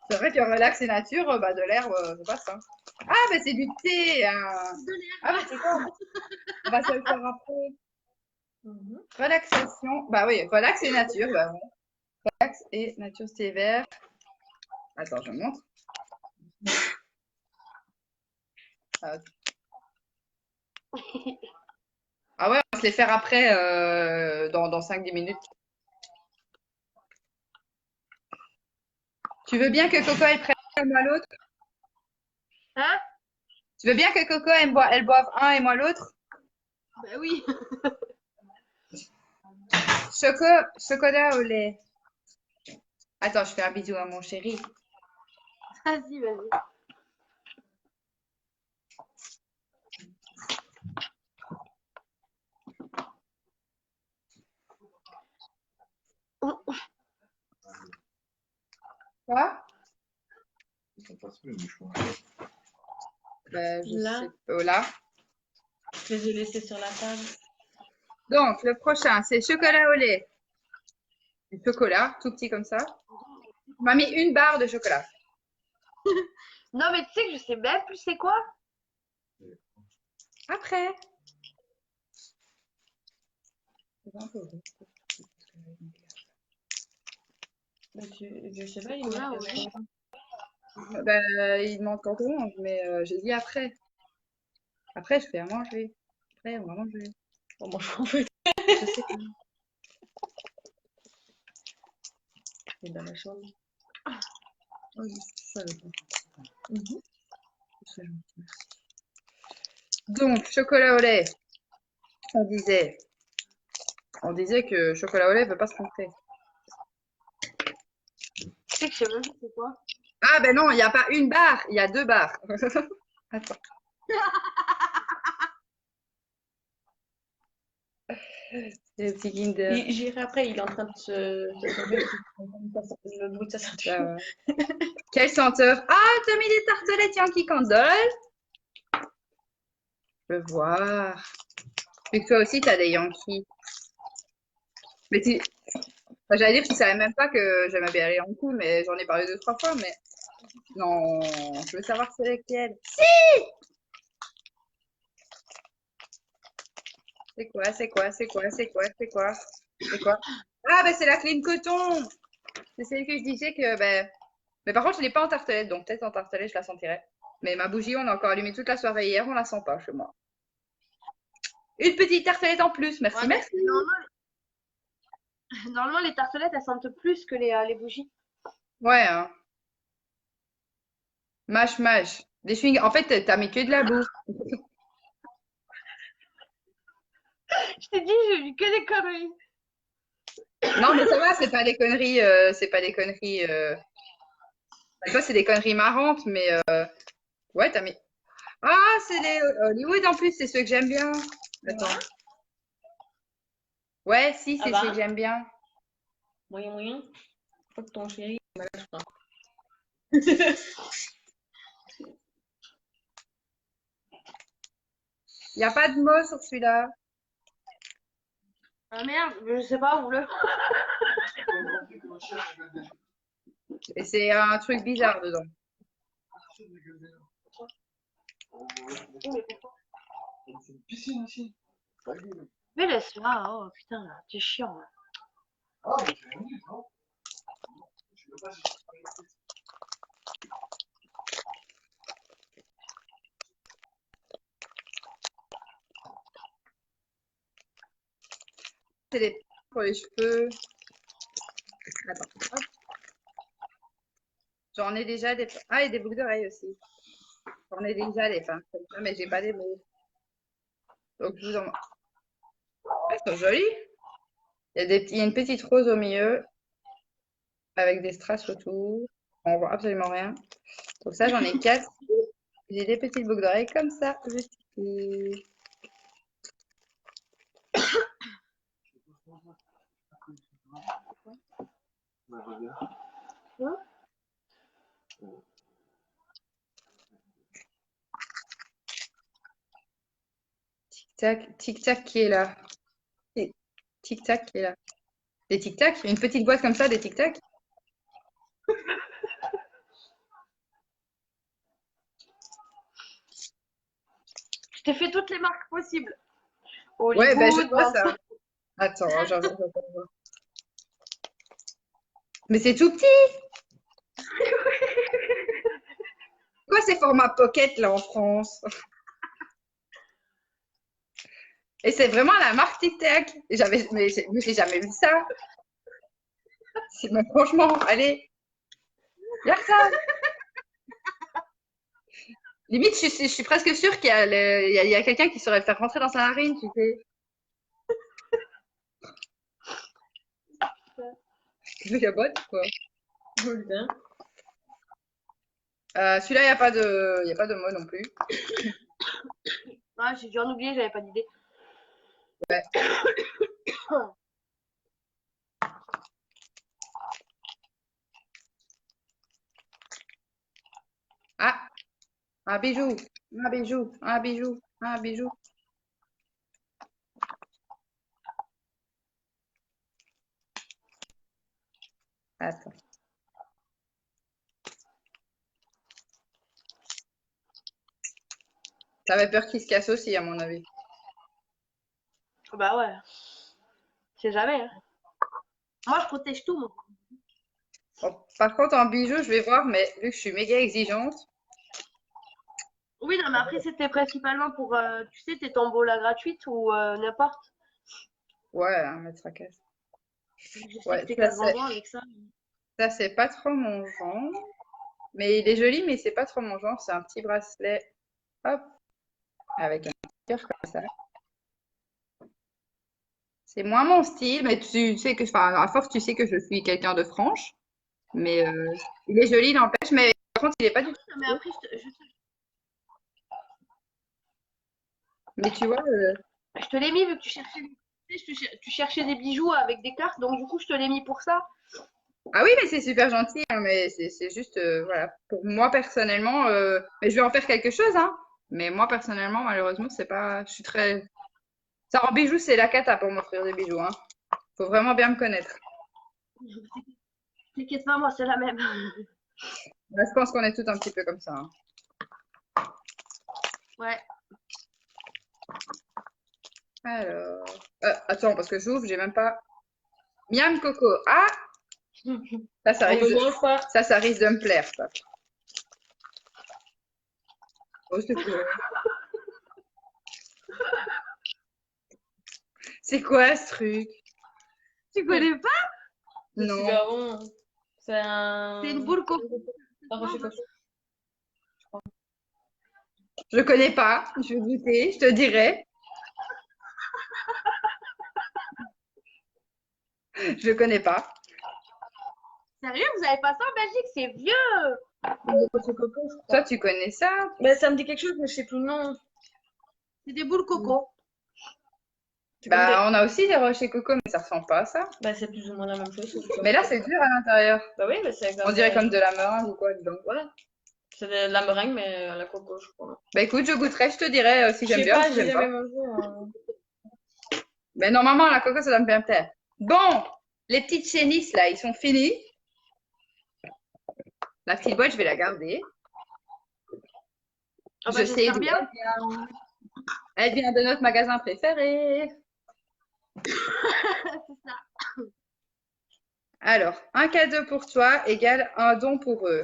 C'est vrai que relax et nature, bah, de l'herbe, c'est pas ça. Ah, bah, c'est du thé. Ah, bah, c'est quoi? On va se le faire après. Relaxation. Bah oui, relax et nature. Bah, ouais. Relax et nature, thé vert. Attends, je montre. Ah ouais, on va se les faire après, dans 5-10 minutes. Tu veux bien que Coco elle prenne un et moi l'autre?
Hein?
Tu veux bien que Coco elle boive un et moi l'autre?
Bah oui.
Chocolat au lait. Attends, je fais un bisou à mon chéri.
Vas-y, vas-y.
Quoi?
Ils sont pas sous les bouchons.
Bah,
Là.
sais pas. Là.
Je les ai laissés sur la table.
Donc, le prochain, c'est chocolat au lait. du chocolat, tout petit comme ça. On m'a mis une barre de chocolat.
Non, mais tu sais que je sais même plus c'est quoi.
Après.
Je sais pas, il
Chocolat,
m'a
oui.
Il manque encore orange, mais j'ai dit après. Après, je fais à manger. Après, on va manger.
On mange en fait.
Je sais pas.
C'est dans la chambre.
Oh, je savais pas. C'est gentil, merci. Donc, chocolat au lait. On disait que chocolat au lait ne peut pas se tromper.
Tu sais que je sais même plus c'est quoi.
Ah ben non, il n'y a pas une barre, il y a 2 barres. Attends. Le petit Kinder.
J'irai après, il est en train de se tomber. Le bout de sa ceinture.
Quelle senteur? Ah, t'as mis des tartelettes Yankee Candle? Je veux voir. Vu que toi aussi, t'as des Yankees. Mais tu... Enfin, j'allais dire que tu savais même pas que j'aimais bien les Yankees, mais j'en ai parlé 2-3 fois, mais... Non, je veux savoir c'est lesquels. Si! C'est quoi? C'est quoi? C'est quoi? C'est quoi? C'est quoi? C'est quoi? Ah, ben c'est la clean coton! C'est celle que je disais que... Ben... Mais par contre, je l'ai pas en tartelette, donc peut-être en tartelette, je la sentirais. Mais ma bougie, on a encore allumé toute la soirée hier, on la sent pas chez moi. Une petite tartelette en plus, merci,
Ouais, mais
merci.
normalement, les tartelettes, elles sentent plus que les bougies.
Ouais, hein. Mâche, mâche. Des chewing... En fait, t'as mis que de la bouffe.
Je t'ai dit, j'ai vu que des conneries.
Non, mais ça va, c'est pas des conneries. C'est pas des conneries. Ça, c'est des conneries marrantes, mais ouais, t'as mis. Ah, c'est les Hollywood en plus, c'est ceux que j'aime bien. Attends. Ouais, si,
Ça
c'est
va?
ceux que j'aime bien.
Moyen, moyen. Je crois que ton chéri, il m'a lâché pas.
Il n'y a pas de mots sur celui-là.
Ah merde, je sais pas où le.
Et c'est un truc bizarre dedans.
C'est une piscine aussi.
Mais laisse-la, oh putain, t'es chiant. Là.
Ah, mais c'est une minute, non? Je sais pas si
C'est des pour les cheveux. Attends. Hop. J'en ai déjà des. Ah, et des boucles d'oreilles aussi. J'en ai déjà des pinces comme ça, mais j'ai pas des mots. Donc je vous en. Elles sont jolies. Il y a une petite rose au milieu avec des strass autour. On voit absolument rien. Donc ça, j'en ai 4. J'ai des petites boucles d'oreilles comme ça. Juste ici.
bah, regarde.
Tic-tac, tic-tac qui est là. Tic-tac qui est là. Des tic-tac, une petite boîte comme ça, des tic-tac.
Je t'ai fait toutes les marques possibles.
Ouais, ben je
Hollywood,
vois ça. Attends, j'en vois. Mais c'est tout petit. Quoi ces formats pocket là en France? Et c'est vraiment la marque Tic Tac. Mais j'ai jamais vu ça. Mais franchement, allez, regarde ça. Limite, je suis presque sûre qu'il y a, il y a quelqu'un qui saurait le faire rentrer dans sa narine, tu sais. Il y a bonne, quoi.
Bien.
Celui-là, il y a pas de mot non plus.
Ah, j'ai dû en oublier, j'avais pas d'idée.
Ouais. Ah, un bijou, un bijou, un bijou, un bijou. T'avais peur qu'il se casse aussi, à mon avis.
Bah ouais, c'est jamais. Hein. Moi, je protège tout, moi.
Bon, par contre, en bijoux, je vais voir, mais vu que je suis méga exigeante,
Oui, non, mais après, c'était principalement pour, tu sais, tes tombolas gratuites ou n'importe.
ouais, hein, mais tracasse.
Je sais que
Ouais,
t'es quasiment bon avec ça.
ça c'est pas trop mon genre. Mais il est joli, mais c'est pas trop mon genre. C'est un petit bracelet, hop, avec un cœur comme ça. C'est moins mon style, mais tu sais que, enfin, à force, tu sais que je suis quelqu'un de franche. Mais il est joli, n'empêche, mais par contre, il est pas du tout
Non, mais
beau.
après,
Mais tu vois,
je te l'ai mis vu que tu cherchais, tu sais, tu cherchais des bijoux avec des cartes, donc du coup, je te l'ai mis pour ça.
ah oui, mais c'est super gentil, hein, mais c'est juste, voilà, pour moi personnellement, mais je vais en faire quelque chose, hein. Mais moi personnellement, malheureusement, c'est pas, je suis très, ça en bijoux, c'est la cata pour m'offrir des bijoux, hein. Faut vraiment bien me connaître.
T'inquiète pas, moi, c'est la même.
Là, je pense qu'on est tous un petit peu comme ça, hein.
Ouais.
Alors, attends, parce que j'ouvre, j'ai même pas. Miam Coco. Ah, ça
On
risque
me mange pas.
ça risque de me plaire, ça. Oh, c'est quoi ce truc?
Tu connais pas?
C'est
Non,
super bon. C'est
C'est une
un...
boule coco.
un rocher coco.
je connais pas. Je vais goûter, je te dirai. Je connais pas.
Sérieux, vous avez pas ça en Belgique? C'est vieux.
Le rocher coco, je crois.
Toi, tu connais ça?
Mais ça me dit quelque chose, mais je sais plus le nom.
C'est des boules coco.
C'est comme des...
Bah, on a aussi des rochers coco, mais ça ressemble pas à ça.
Bah, c'est plus ou moins la même chose.
Mais là, c'est dur à l'intérieur.
Bah oui, mais c'est
On
comme...
dirait comme de la meringue ou quoi dedans.
Voilà. C'est de la meringue, mais à la coco, je crois.
Bah écoute, je goûterai, je te dirai si
Je
j'aime
sais
bien ou
pas,
si
j'ai
j'aime
jamais
pas.
mangé.
Mais normalement, la coco, ça doit me bien plaire. Bon, les petites chénisses là, ils sont finis. La petite boîte, je vais la garder.
Ah
Je
bah,
sais
j'espère
d'où
bien.
elle vient. Elle vient de notre magasin préféré. Alors, un cadeau pour toi égale un don pour eux.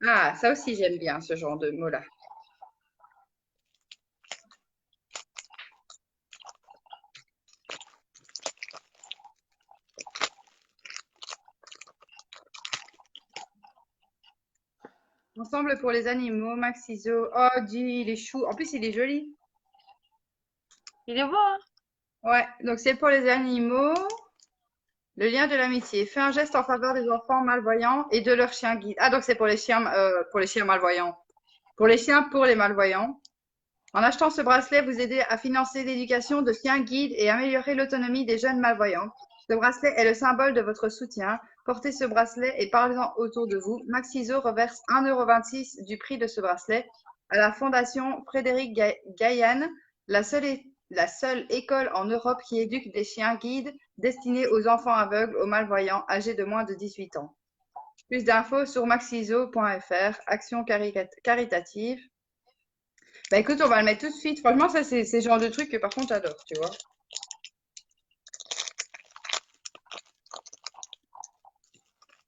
Ah, ça aussi, j'aime bien ce genre de mots-là. Ensemble pour les animaux, Max Iso. Oh, dis, il est chou. En plus, il est joli.
Il est beau, hein?
Ouais, donc c'est pour les animaux. Le lien de l'amitié. Fais un geste en faveur des enfants malvoyants et de leurs chiens guides. Ah, donc c'est pour les chiens malvoyants. Pour les chiens, pour les malvoyants. En achetant ce bracelet, vous aidez à financer l'éducation de chiens guides et améliorer l'autonomie des jeunes malvoyants. Ce bracelet est le symbole de votre soutien. Portez ce bracelet et parlez-en autour de vous. Maxiso reverse 1,26 € du prix de ce bracelet à la Fondation Frédéric Gaillan, la seule école en Europe qui éduque des chiens guides destinés aux enfants aveugles, aux malvoyants âgés de moins de 18 ans. Plus d'infos sur maxiso.fr, action caritative. Bah écoute, on va le mettre tout de suite. Franchement, ça, c'est le genre de truc que par contre, j'adore, tu vois.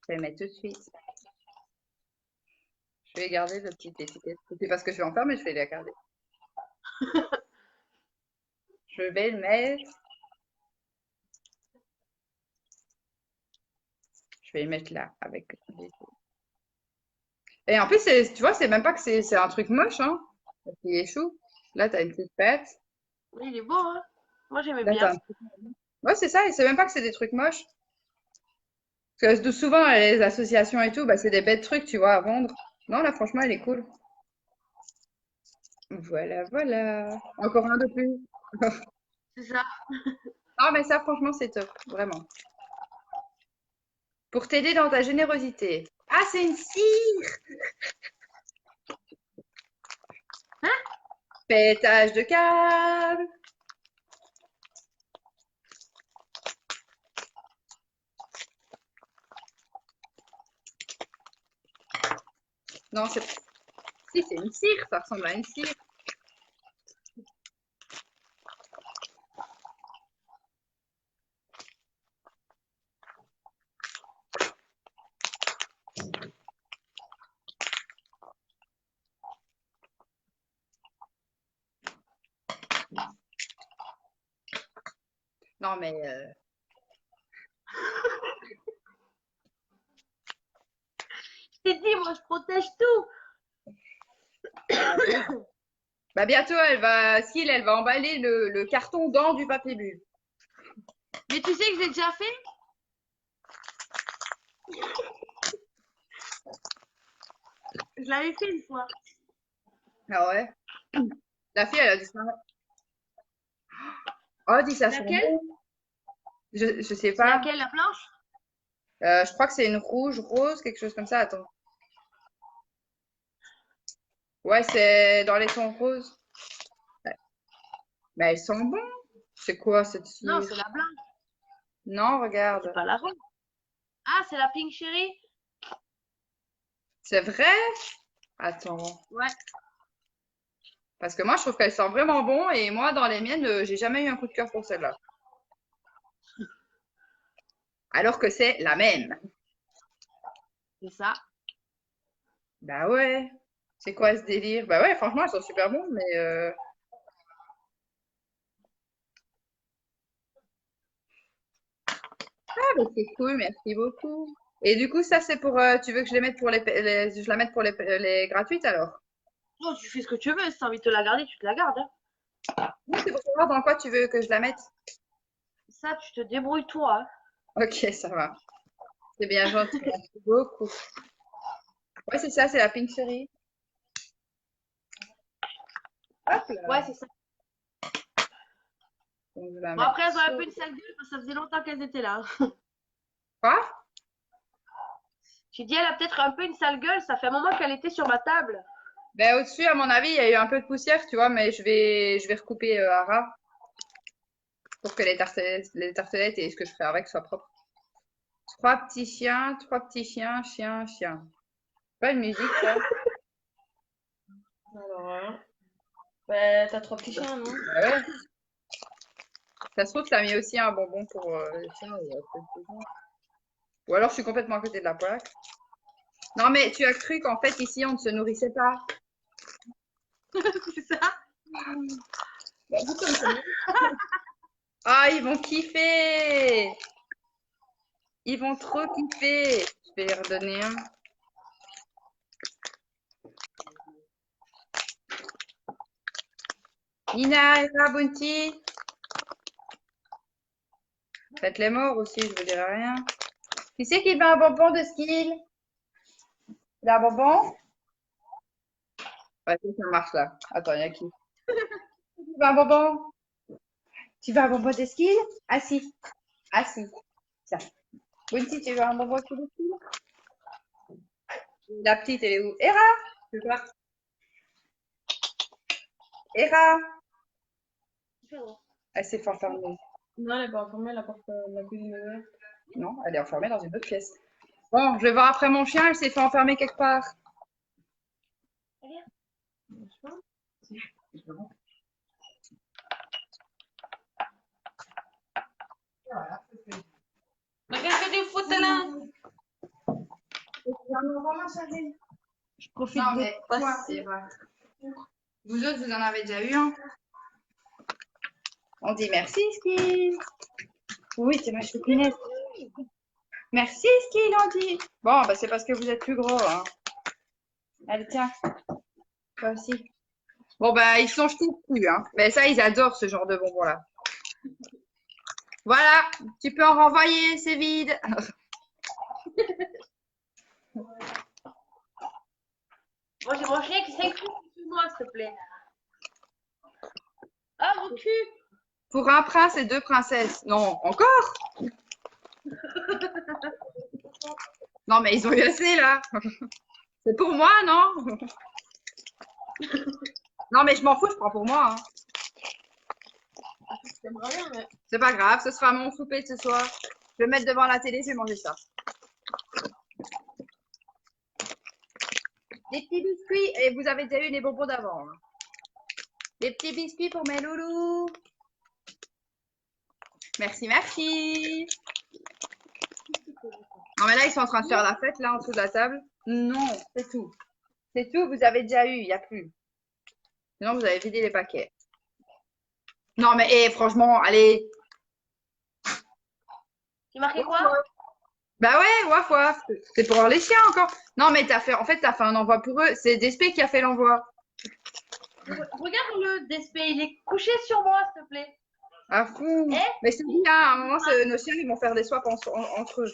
Je vais le mettre tout de suite. Je vais garder le petit étiquette. C'est parce que je vais en faire, mais je vais la garder. Je vais le mettre. Je vais le mettre là, avec. Et en plus, tu vois, c'est même pas que c'est un truc moche, hein. Parce qu'il est chou. Là, t'as une petite patte.
Oui, il est beau, hein? Moi, j'aimais
Là, t'as
bien.
un... Ouais, c'est ça. Et c'est même pas que c'est des trucs moches. Parce que souvent, dans les associations et tout, bah, c'est des bêtes trucs, tu vois, à vendre. Non, là, franchement, elle est cool. Voilà, voilà. Encore un de plus.
C'est ça.
Ah, mais ça, franchement, c'est top. Vraiment. Pour t'aider dans ta générosité. Ah, c'est une cire! Pétage de câble. Non, c'est... Si, c'est une cire. Ça ressemble à une cire. Non, mais
Je t'ai dit, moi, je protège tout.
bah bientôt, Skill, elle va emballer le carton dans du papier bulle.
Mais tu sais que j'ai déjà fait? Je l'avais fait une fois.
Ah ouais? La fille, elle a dit ça. Oh, dis ça sent
Laquelle?
bon. Je sais
C'est
pas.
laquelle, la blanche?
Je crois que c'est une rouge, rose, quelque chose comme ça. Attends. Ouais, c'est dans les tons roses. Ouais. Mais elles sont bon. C'est quoi cette
Non,
cire?
c'est la blanche,
Non,
c'est
regarde.
pas la rose. Ah, c'est la pink cherry?
C'est vrai? Attends.
Ouais.
Parce que moi, je trouve qu'elle sent vraiment bon. Et moi, dans les miennes, j'ai jamais eu un coup de cœur pour celle-là. Alors que c'est la même.
C'est ça.
Bah ouais. C'est quoi ce délire? Bah ouais, franchement, elles sont super bonnes, mais ah, bah, c'est cool, merci beaucoup. Et du coup, ça, c'est pour. Tu veux que je les mette pour je la mette pour les gratuites alors?
Non, tu fais ce que tu veux. Si t'as envie de te la garder, tu te la gardes, hein.
Non, c'est pour savoir dans quoi tu veux que je la mette.
Ça, tu te débrouilles toi, hein.
Ok, ça va. C'est bien gentil, merci beaucoup. Ouais, c'est ça, c'est la pink cherry. Hop là.
Ouais, c'est ça.
Donc, je la
Bon,
mets
après, elles ont un
sur-
peu une sale gueule parce que ça faisait longtemps qu'elles étaient là, hein.
Quoi?
J'ai dit, elle a peut-être un peu une sale gueule. Ça fait un moment qu'elle était sur ma table.
Ben, au-dessus, à mon avis, il y a eu un peu de poussière, tu vois, mais je vais recouper à ras pour que les tartelettes et ce que je ferai avec soient propres. Trois petits chiens, chien, chien. Pas une musique, ça?
Alors, bah, t'as 3 petits chiens, non?
Bah ouais. Ça se trouve, t'as mis aussi un bonbon pour les chiens. Ou alors, je suis complètement à côté de la plaque. Non, mais tu as cru qu'en fait, ici, on ne se nourrissait pas.
C'est ça?
Bah, vous comme ça. Ah, ils vont kiffer! Ils vont trop kiffer! Je vais les redonner un. Nina, Eva, Bounty. Faites les morts aussi, je vous dirai rien. Qui c'est qui veut un bonbon de skill? Il a un bonbon? Ouais, ça marche là. Attends, il y a qui? Tu veux un bonbon? Tu veux un bonbon de skill? Ah si. Ah si. Tiens. Bounty, tu veux un bonbon de skill? La petite, elle est où? Hera! Tu veux pas? Hera! Elle s'est fait enfermer.
Non, elle est pas enfermée, la porte de la cuisine est ouverte.
Non, elle est enfermée dans une autre pièce. Bon, je vais voir après mon chien, elle s'est fait enfermer quelque part.
Mais qu'est-ce que tu fous là? Je profite
Non,
de
mais
passer.
Eva. Vous autres, vous en avez déjà eu un? On dit merci, Skill. Oui, c'est ma choupinette. Merci, Skill, on dit. Bon, bah, c'est parce que vous êtes plus gros, hein. Allez, tiens. Toi aussi. Bon, bah, ils sont jetés dessus, hein. Mais ça, ils adorent ce genre de bonbons-là. Voilà, tu peux en renvoyer, c'est vide.
Moi, j'ai mon chien qui s'incline sur moi, s'il te plaît. Ah, mon cul!
Pour un prince et deux princesses. Non, encore? Non, mais ils ont eu assez, là. C'est pour moi, non? Non, mais je m'en fous, je prends pour moi, hein.
J'aimerais bien, mais.
C'est pas grave, ce sera mon souper de ce soir. Je vais me mettre devant la télé, je vais manger ça. Des petits biscuits, et vous avez déjà eu les bonbons d'avant, hein. Des petits biscuits pour mes loulous. Merci, merci. Non, mais là, ils sont en train de faire la fête, là, en dessous de la table. Non, c'est tout. C'est tout, vous avez déjà eu, il n'y a plus. Sinon, vous avez vidé les paquets. Non, mais franchement, allez.
Tu marqué quoi?
Bah ouais, waf waf. C'est pour les chiens encore. Non, mais en fait, t'as fait un envoi pour eux. C'est Despé qui a fait l'envoi.
Regarde le Despé, il est couché sur moi, s'il te plaît.
Ah fou.
Eh
Mais c'est bien, à un moment, nos chiens, ils vont faire des swaps entre eux.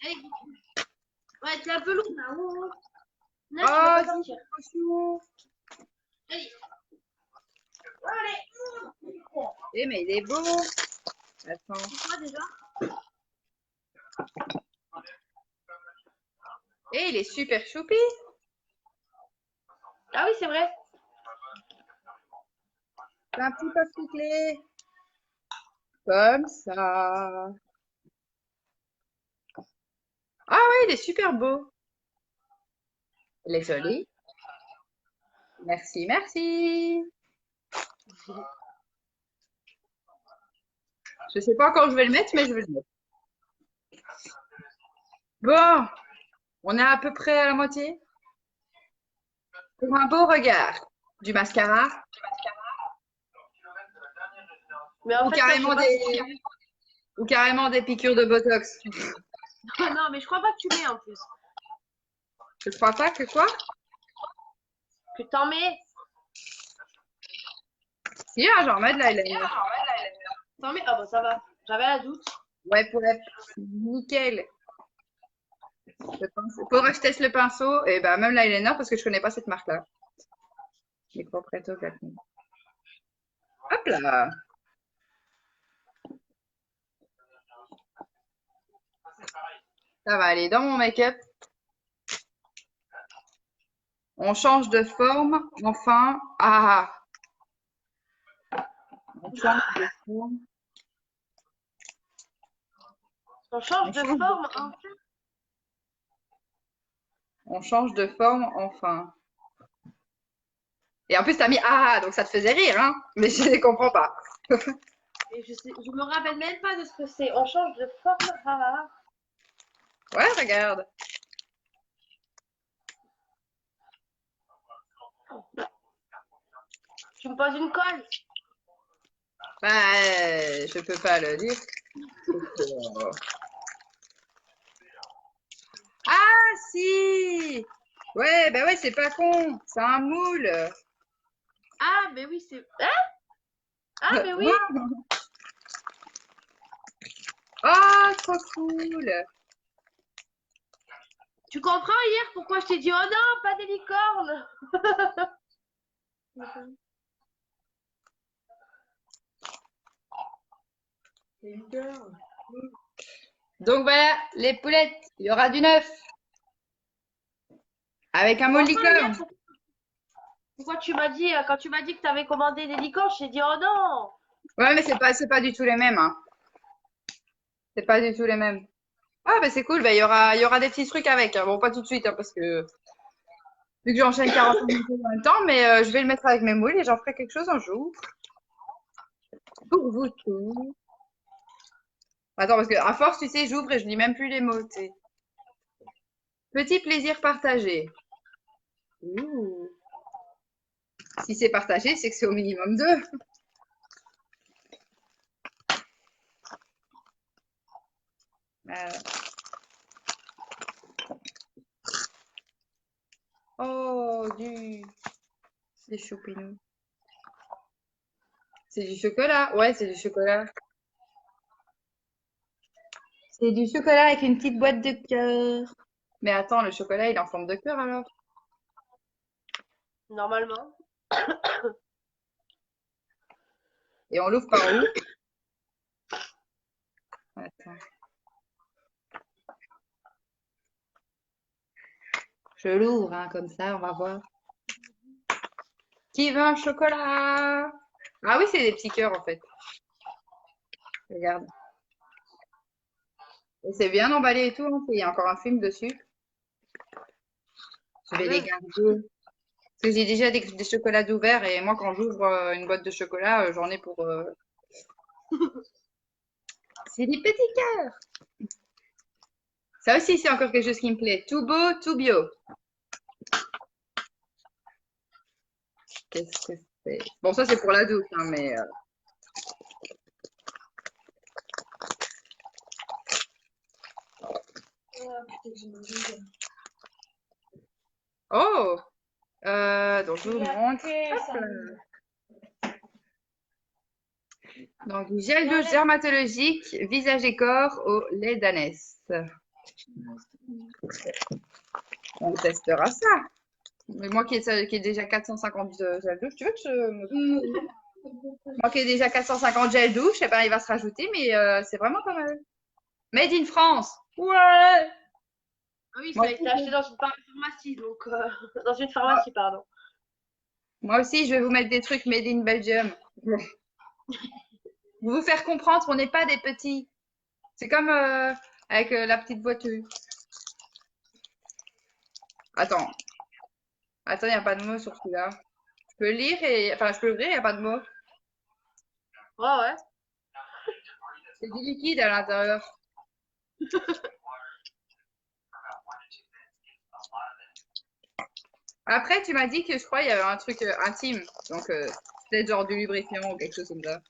Allez, ouais, t'es un peu lourd là. Non, tu peux
Oh,
pas sortir.
c'est chou.
Allez. Allez.
Eh, mais il est beau. Attends.
C'est quoi déjà?
Eh, il est super choupi.
Ah oui, c'est vrai.
C'est un petit peu bouclé. Comme ça. Ah oui, il est super beau. Il est joli. Merci, merci. Je sais pas quand je vais le mettre, mais je vais le mettre. Bon, on est à peu près à la moitié. Pour un beau regard. Du mascara.
Mais en
Ou
fait,
carrément
non, je sais pas
ou carrément des piqûres de Botox.
non, mais je crois pas que tu mets en plus.
Je crois pas que quoi?
Que t'en mets.
Si, hein, j'en mets de l'eyeliner.
T'en mets. Ah bah ça va. J'avais un doute.
Ouais, pour être nickel. Faudra que je teste le pinceau et bah même l'eyeliner parce que je connais pas cette marque-là. Micropretto 4000. Hop là. Ça va aller dans mon make-up. On change de forme, enfin. Ah! On change de forme.
On change de forme, hein.
On change de forme, enfin. Et en plus, t'as mis ah, donc ça te faisait rire, hein? Mais je ne comprends pas.
Et je me rappelle même pas de ce que c'est. On change de forme. Ah.
Ouais, regarde.
Tu me poses une colle.
Bah, je peux pas le dire. Ah, si! Ouais, bah ouais, c'est pas con. C'est un moule.
Ah, mais oui, c'est. Hein? Ah, mais oui.
Oh, trop cool.
Tu comprends hier pourquoi je t'ai dit oh non, pas des licornes.
Donc voilà, les poulettes, il y aura du neuf. Avec un moule licorne.
Pourquoi tu m'as dit, quand tu m'as dit que tu avais commandé des licornes, je t'ai dit oh non.
Ouais, mais c'est pas du tout les mêmes, hein. C'est pas du tout les mêmes. Ah, bah c'est cool, bah, il y aura des petits trucs avec, hein. Bon, pas tout de suite, hein, parce que vu que j'enchaîne 40 minutes en même temps, mais je vais le mettre avec mes moules et j'en ferai quelque chose un jour. Pour vous tous. Attends, parce que à force, tu sais, j'ouvre et je lis même plus les mots, tu sais. Petit plaisir partagé. Ouh. Si c'est partagé, c'est que c'est au minimum deux. Oh, des choupinous. C'est du chocolat. Ouais, c'est du chocolat. C'est du chocolat avec une petite boîte de cœur. Mais attends, le chocolat, il est en forme de cœur alors?
Normalement.
Et on l'ouvre par où? Attends. Je l'ouvre, hein, comme ça, on va voir. Qui veut un chocolat? Ah oui, c'est des petits cœurs en fait. Regarde. Et c'est bien emballé et tout, hein. Il y a encore un film dessus. Je vais les garder. Parce que j'ai déjà des chocolats ouverts et moi, quand j'ouvre une boîte de chocolat, j'en ai pour. C'est des petits cœurs. Ça aussi, c'est encore quelque chose qui me plaît. Tout beau, tout bio. Qu'est-ce que c'est? Bon, ça, c'est pour la douce, hein, mais... Oh! Donc, je vous montre. Hop là. Donc, du gel douche dermatologique, visage et corps au lait d'ânesse. On testera ça. Mais moi qui ai déjà 450 gel douche, tu veux que je... Moi qui ai déjà 450 gel douche, eh ben, il va se rajouter, mais c'est vraiment pas mal. Made in France. Ouais!
Ah oui, ça
Moi
a été acheté dans une pharmacie, donc dans une pharmacie, pardon.
Moi aussi, je vais vous mettre des trucs made in Belgium. Vous faire comprendre qu'on n'est pas des petits. C'est comme avec la petite voiture. Attends. Attends, il n'y a pas de mots sur celui-là. Je peux lire et... Enfin, je peux ouvrir, il n'y a pas de mots.
Ouais, ouais.
C'est du liquide à l'intérieur. Après, tu m'as dit que je crois qu'il y avait un truc intime. Donc, peut-être genre du lubrifiant ou quelque chose comme ça.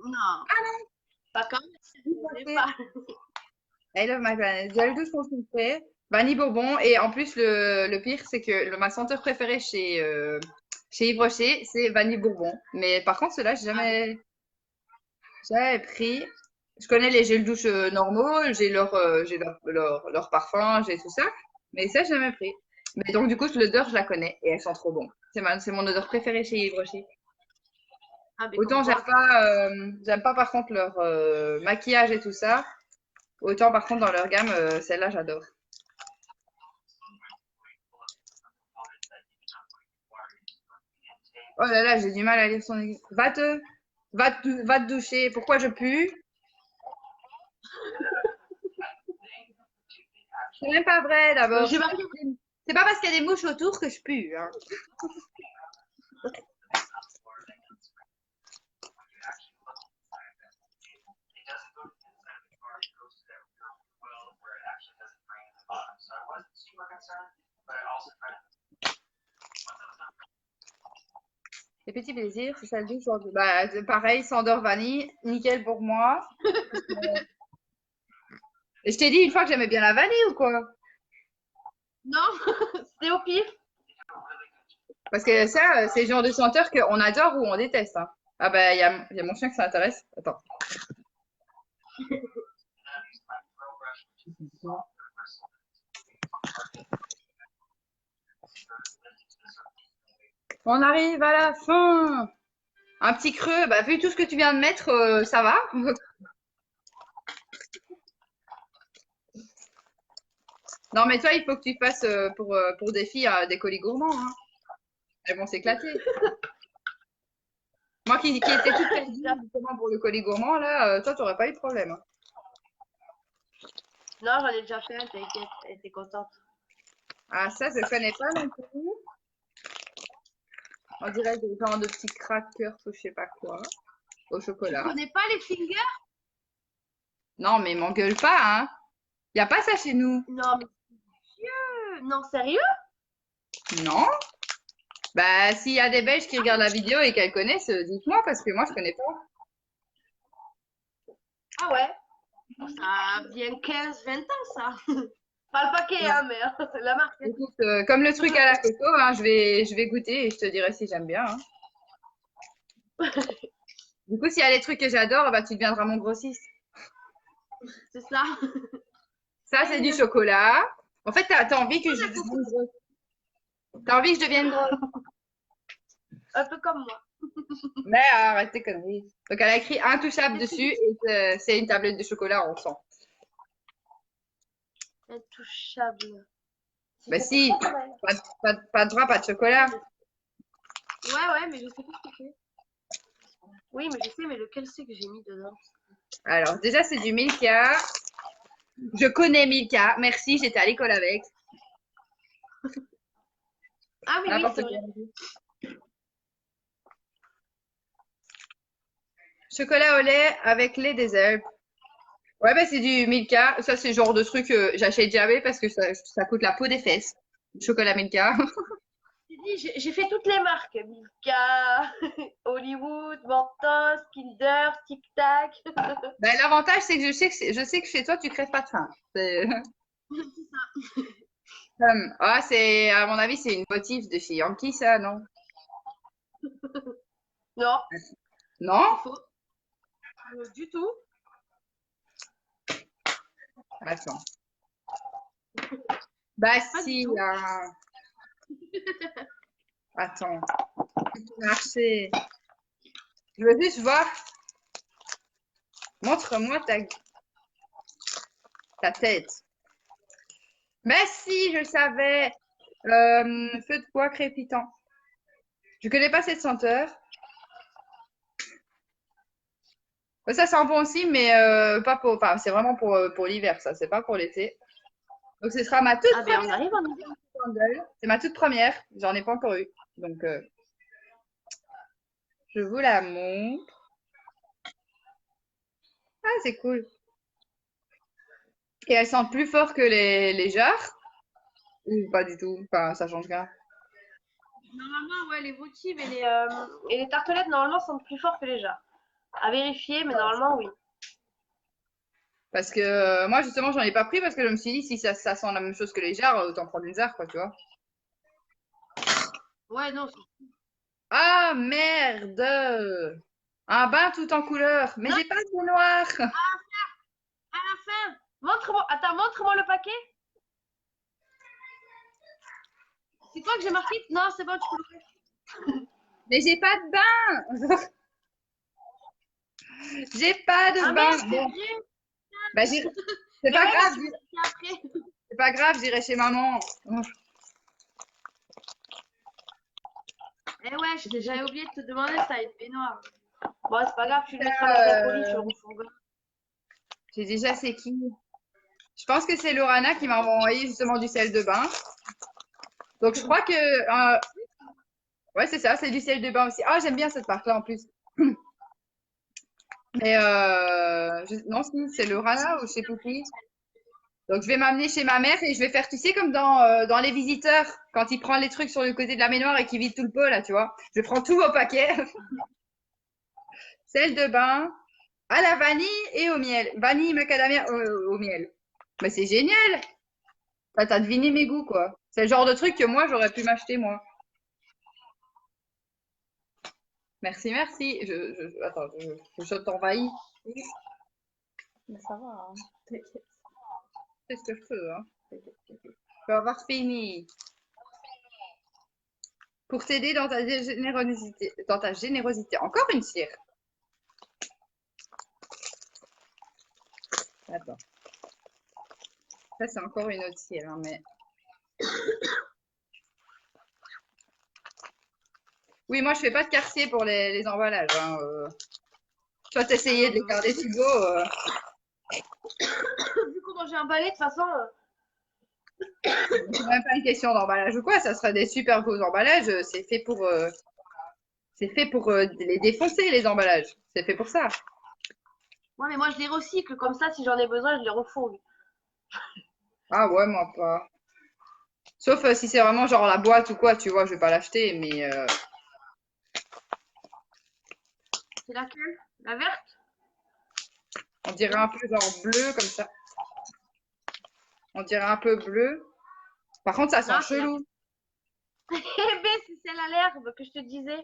Non. Pas quand même. Je sais pas.
I love my planet. Gel douche concentré, vanille bourbon. Et en plus, le pire, c'est que ma senteur préférée chez Yves Rocher, c'est vanille bourbon. Mais par contre, ceux-là, jamais pris. Je connais les gels douche normaux, j'ai leur parfum, j'ai tout ça. Mais ça, j'ai jamais pris. Mais donc, du coup, l'odeur, je la connais et elle sent trop bon. C'est mon odeur préférée chez Yves Rocher.
Ah, mais
Autant
comme quoi.
j'aime pas par contre leur maquillage et tout ça. Autant par contre dans leur gamme, celle-là, j'adore. Oh là là, j'ai du mal à lire son écrit. Va te doucher. Pourquoi je pue? C'est même pas vrai d'abord.
J'ai pas-
C'est pas parce qu'il y a des mouches autour que je pue, hein. Les petits plaisirs, c'est ça le douche aujourd'hui. Bah, pareil, Sandor vanille, nickel pour moi. Et je t'ai dit une fois que j'aimais bien la vanille ou quoi?
Non, c'était au pire.
Parce que ça, c'est le genre de senteur qu'on adore ou on déteste, hein. Ah bah, il y a mon chien qui s'intéresse. Attends. On arrive à la fin. Un petit creux. Bah, vu tout ce que tu viens de mettre, ça va. Non, mais toi, il faut que tu fasses pour des filles des colis gourmands, hein. Elles vont s'éclater. Moi qui étais toute perdue justement pour le colis gourmand, là, toi, t'aurais pas eu de problème, hein.
Non, j'en ai déjà fait un, t'inquiète, elle était contente.
Ah, ça, je connais pas non plus. On dirait des genres de petits crackers ou je sais pas quoi, au
Tu
chocolat.
connais pas les fingers?
Non, mais m'engueule pas, hein. Y a pas ça chez nous.
Non, mais non, sérieux?
Non. Bah, s'il y a des Belges qui regardent la vidéo et qu'elles connaissent, dites-moi parce que moi, je connais pas.
Ah ouais? Ça a bien 15-20 ans, ça. Pas le paquet, hein, mais la marque.
Écoute, comme le truc à la coco, hein, je vais goûter et je te dirai si j'aime bien, hein. Du coup, s'il y a des trucs que j'adore, bah, tu deviendras mon grossiste.
C'est ça.
Ça, c'est du chocolat. En fait, t'as envie que je devienne grosse. T'as envie que je devienne grosse.
Un peu comme moi.
Mais arrête tes conneries. Donc, elle a écrit intouchable dessus et c'est une tablette de chocolat, on sent.
Intouchable.
Bah si, pas de drap, pas de chocolat.
Ouais, mais je sais pas ce que c'est. Oui, mais je sais, mais lequel c'est que j'ai mis dedans?
Alors, déjà, c'est du Milka. Je connais Milka. Merci, j'étais à l'école avec.
Ah oui,
N'importe
c'est
quoi.
vrai.
Chocolat au lait avec lait des herbes. Ouais, bah, c'est du Milka. Ça, c'est le genre de truc que j'achète jamais parce que ça coûte la peau des fesses. Chocolat Milka.
J'ai dit, j'ai fait toutes les marques. Milka, Hollywood, Mentos, Kinder, Tic Tac.
Bah, l'avantage, c'est que je sais que chez toi, tu crèves pas de faim. À mon avis, c'est une motif de chez Yankee, ça, non?
Non,
Non?
c'est faux. Du tout.
Attends. Bah,
Pas du
si,
tout.
attends. Marché. Je veux juste voir. Montre-moi ta tête. Mais si, je le savais. Feu de bois crépitant. Je connais pas cette senteur. Ça sent bon aussi, mais pas pour. Enfin, c'est vraiment pour l'hiver, ça. C'est pas pour l'été. Donc, ce sera ma toute
Ah ben on
première
arrive en hiver.
candle. C'est ma toute première. J'en ai pas encore eu. Donc, je vous la montre. Ah, c'est cool. Et elle sent plus fort que les jarres. Ou pas du tout. Enfin, ça change rien.
Normalement, ouais, les votives et les tartelettes, normalement, sont plus forts que les jarres. À vérifier, mais normalement, oui.
Parce que moi, justement, j'en ai pas pris parce que je me suis dit, si ça sent la même chose que les jarres, autant prendre une jarre, quoi, tu vois.
Ouais, non.
Ah, merde! Un bain tout en couleur. Mais
Non,
j'ai pas de noir.
à la fin. Montre-moi. Attends, montre-moi le paquet. C'est quoi que j'ai marqué? Non, c'est bon, tu peux l'ouvrir.
Mais j'ai pas de bain. J'ai pas de
Ah
bain.
merde, c'est
Bon,
vrai.
bah, c'est
Mais
pas
ouais, mais
grave.
tu me dis après.
C'est pas grave, j'irai chez maman.
Eh ouais, j'avais oublié de te demander si t'avais une baignoire. Bon, c'est pas grave, tu le mettras dans ta colis, je
Euh,
le refourgue.
j'ai déjà c'est qui? Je pense que c'est Lorana qui m'a envoyé justement du sel de bain. Donc je crois que ouais, c'est ça, c'est du sel de bain aussi. Ah, j'aime bien cette marque-là en plus. Mais non, si, c'est Lorana ou je sais plus qui. Donc je vais m'amener chez ma mère et je vais faire, tu sais, comme dans Les Visiteurs, quand il prend les trucs sur le côté de la baignoire et qu'il vide tout le pot là, tu vois. Je prends tout au paquet. Sel de bain à la vanille et au miel. Vanille, macadamia au miel. Mais c'est génial. T'as deviné mes goûts, quoi. C'est le genre de truc que moi, j'aurais pu m'acheter, moi. Merci, merci. Attends, je t'envahis. Mais ça va, hein. T'inquiète. C'est ce que je peux, hein. T'inquiète. Je vais avoir fini. Pour t'aider dans ta générosité. Dans ta générosité. Encore une cire. Attends. Ça, c'est encore une autre cire, hein, mais... Oui, moi, je fais pas de quartier pour les emballages, hein. Toi, t'essayais de les garder sous l'eau.
Vu comment j'ai emballé, de toute façon,
C'est même pas une question d'emballage ou quoi, ça serait des super beaux emballages. C'est fait pour les défoncer, les emballages. C'est fait pour ça.
ouais, mais moi je les recycle, comme ça, si j'en ai besoin, je les refourgue.
Ah ouais, moi pas. Sauf si c'est vraiment genre la boîte ou quoi, tu vois, je vais pas l'acheter, mais
C'est laquelle? La verte?
on dirait un peu genre bleu comme ça. On dirait un peu bleu. Par contre, ça
Non,
sent
c'est la...
chelou.
Eh ben, c'est celle à l'herbe que je te disais.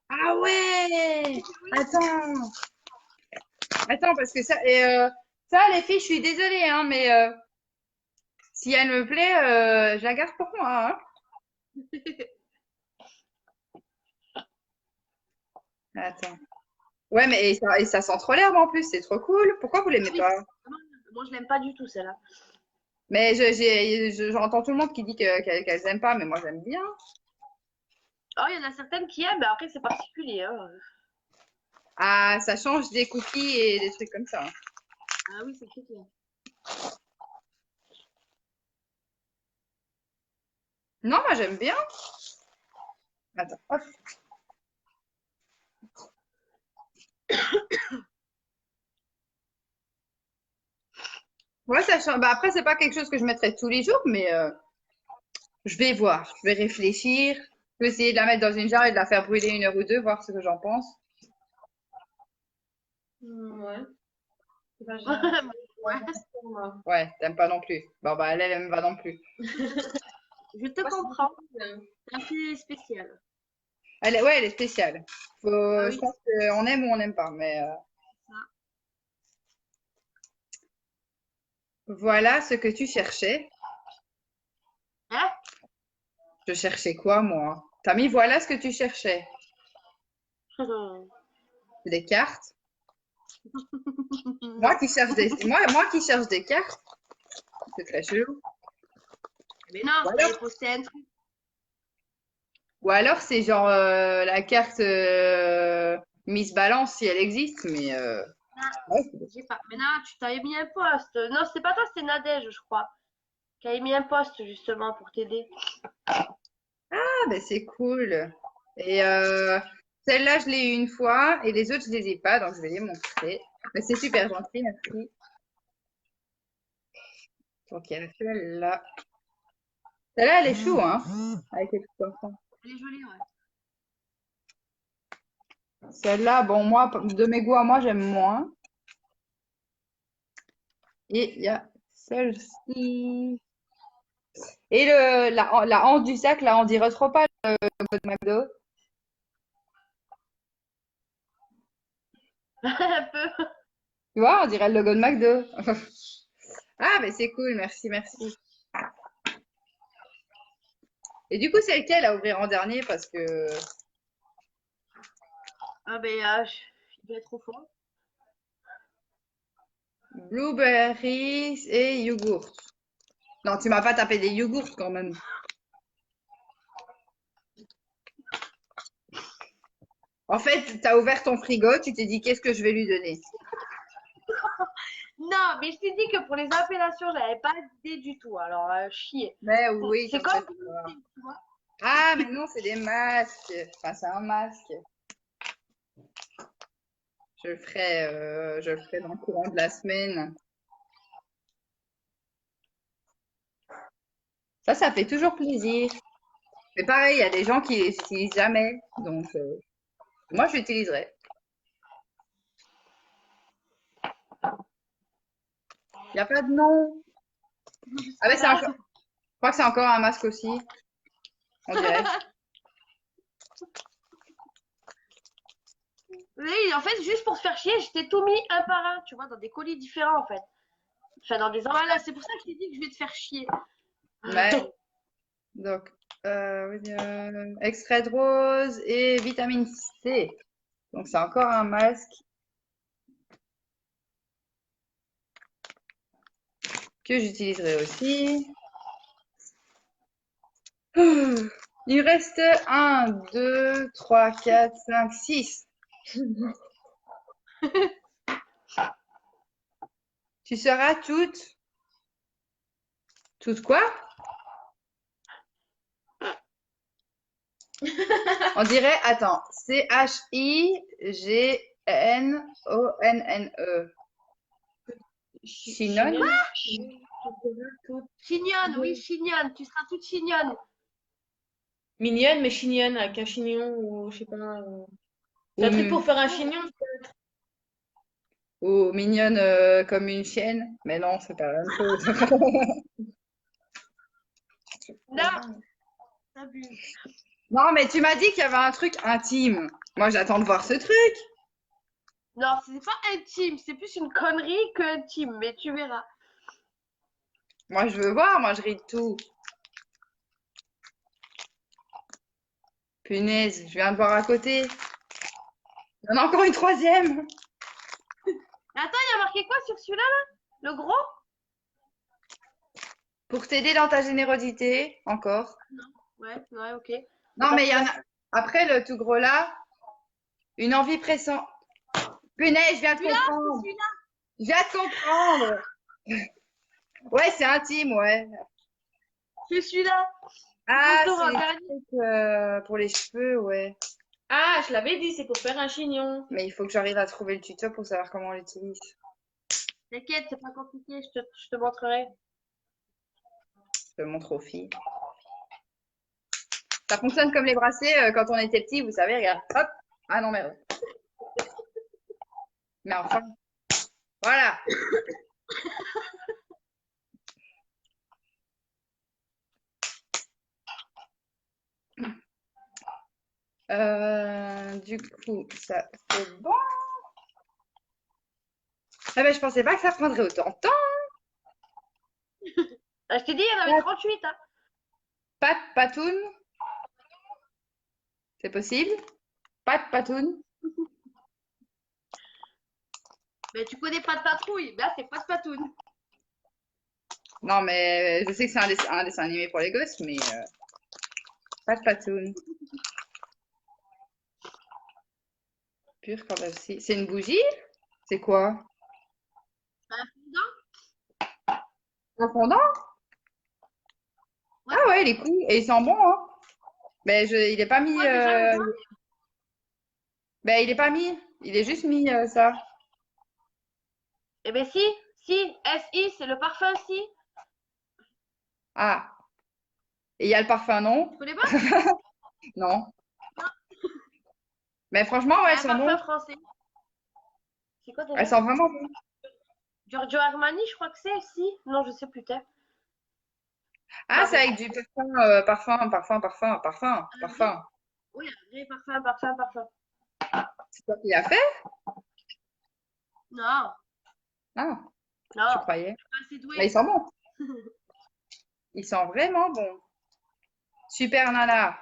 Ah ouais! Attends, attends, parce que ça, les filles, je suis désolée, hein, mais si elle me plaît, je la garde pour moi, hein. Attends. Ouais, mais et ça sent trop l'herbe en plus, c'est trop cool. Pourquoi vous l'aimez
Oui,
pas?
moi je l'aime pas du tout celle-là.
Mais j'entends tout le monde qui dit qu'elles aiment pas, mais moi j'aime bien.
Oh, il y en a certaines qui aiment, mais après c'est particulier. Hein.
Ah, ça change des cookies et des trucs comme ça.
Ah oui, c'est clair.
Non, moi j'aime bien. Attends, hop. Ouais, ça change. Bah, après, c'est pas quelque chose que je mettrais tous les jours, mais je vais voir. Je vais réfléchir. Je vais essayer de la mettre dans une jarre et de la faire brûler 1 heure ou 2, voir ce que j'en pense.
Ouais. C'est pas génial.
Ouais.
Moi.
Ouais, t'aimes pas non plus. Bon, bah, elle aime pas non plus.
Je te comprends. C'est assez spécial.
Ouais, elle est spéciale.
Ah
Je
oui,
pense qu'on aime ou on n'aime pas, mais voilà ce que tu cherchais.
hein?
Je cherchais quoi, moi? T'as mis voilà ce que tu cherchais. Des cartes. Moi qui cherche moi qui cherche des cartes. C'est très chelou.
Mais non,
Ou
t'avais
alors,
posté un truc.
ou alors c'est genre la carte Miss Balance si elle existe, mais
Non,
ouais.
j'ai pas. Mais non, tu t'avais mis un post. Non, c'est pas toi, c'était Nadège, je crois. Qui avait mis un post justement pour t'aider.
Ah, ben c'est cool. Et celle-là, je l'ai eu une fois et les autres, je les ai pas, donc je vais les montrer. Mais c'est super gentil, merci. Donc il y a celle-là. Celle-là, elle est chou, hein, avec les petits enfants.
Elle est jolie, ouais.
Celle-là, bon, moi, de mes goûts à moi, j'aime moins. Et il y a celle-ci. Et la hanche du sac, là, on dirait trop pas le logo de McDo.
Un peu.
Tu vois, on dirait le logo de McDo. Ah, mais c'est cool, merci, merci. Et du coup, c'est lequel à ouvrir en dernier parce que
Ah ben, il doit être trop fort.
blueberries et yogourt. Non, tu m'as pas tapé des yogourts quand même. En fait, tu as ouvert ton frigo, tu t'es dit qu'est-ce que je vais lui donner.
Non, mais je t'ai dit que pour les appellations, j'avais pas d'idée du tout. Alors, chier.
Mais oui,
C'est
t'en fais
comme
pas.
tu vois.
Ah, mais non, c'est des masques. Enfin, c'est un masque. Je le ferai dans le courant de la semaine. Ça fait toujours plaisir. Mais pareil, il y a des gens qui les utilisent jamais. Donc, moi, je l'utiliserai. Il n'y a pas de nom. Ah, mais
Voilà.
je crois que c'est encore un masque aussi. On dirait.
Oui, en fait, juste pour se faire chier, j'étais tout mis un par un, tu vois, dans des colis différents, en fait. Enfin, dans des emballages. C'est pour ça que je t'ai dit que je vais te faire chier.
Ouais. Donc, oui, extrait de rose et vitamine C. Donc, c'est encore un masque que j'utiliserai aussi. Il reste 1, 2, 3, 4, 5, 6. Tu seras toute quoi? On dirait, attends, Chignone. Chignone?
Chignonne, oui, chignonne. Tu seras toute chignonne.
Mignonne, mais chignonne, avec un chignon ou je sais pas. C'est un truc
Ou,
pour faire un chignon.
ou mignonne comme une chienne? Mais non, c'est pas la même chose.
Non, t'abuses.
Non, mais tu m'as dit qu'il y avait un truc intime. Moi, j'attends de voir ce truc.
Non, c'est pas intime, c'est plus une connerie que intime, mais tu verras.
Moi, je veux voir. Moi, je ris de tout. Punaise, je viens de voir à côté. Il y en a encore une troisième.
Attends, il y a marqué quoi sur celui-là, là? Le gros?
Pour t'aider dans ta générosité, encore.
Ouais, ouais, ok.
Non, mais il y en a. Après le tout gros là, une envie pressante. Punaise, je viens de
Celui-là,
comprendre.
celui-là.
Je viens de comprendre. Ouais, c'est intime, ouais.
C'est celui-là.
Ah,
Restaurant
c'est les
dernier.
trucs pour les cheveux, ouais.
Ah, je l'avais dit, c'est pour faire un chignon.
Mais il faut que j'arrive à trouver le tuto pour savoir comment on l'utilise.
T'inquiète, c'est pas compliqué, je te montrerai.
Je le montre aux filles. Ça fonctionne comme les bracelets quand on était petit, vous savez, regarde. Hop. Ah non, merde. Mais enfin, voilà. Du coup, ça c'est bon. Ah ben, je pensais pas que ça prendrait autant de temps.
Ah, je t'ai dit, il y en avait 38, hein.
Pat patoun, c'est possible? Pat patoun.
Mais tu connais pas de patrouille. Là, c'est pas de patoune.
Non, mais je sais que c'est un dessin animé pour les gosses, mais Pat patoun. Pur comme aussi. C'est une bougie? C'est quoi?
Un fondant.
Un fondant?
Ouais.
Ah ouais, il est cool. Et il sent bon, hein? Ben, il est pas mis.
Ouais, déjà, ou pas?
Ben, il est pas mis. Il est juste mis ça.
Eh ben si, SI, c'est le parfum si.
Ah. Et il y a le parfum, non?
Tu connais pas?
Non. Mais franchement, ouais,
C'est
elles
un
sont
parfum
bons.
français. C'est quoi
Elles
déjà?
sont vraiment bonnes.
Giorgio Armani, je crois que c'est, si. Non, je sais plus, t'es. Je
Ah,
m'en
c'est
rappelle
avec
plus.
du parfum.
Oui, un vrai parfum.
C'est toi qui l'as fait?
Non,
Ah, je
non,
croyais.
je suis pas assez
Mais ils
douée.
sont bons. Ils sont vraiment bons. Super Nana.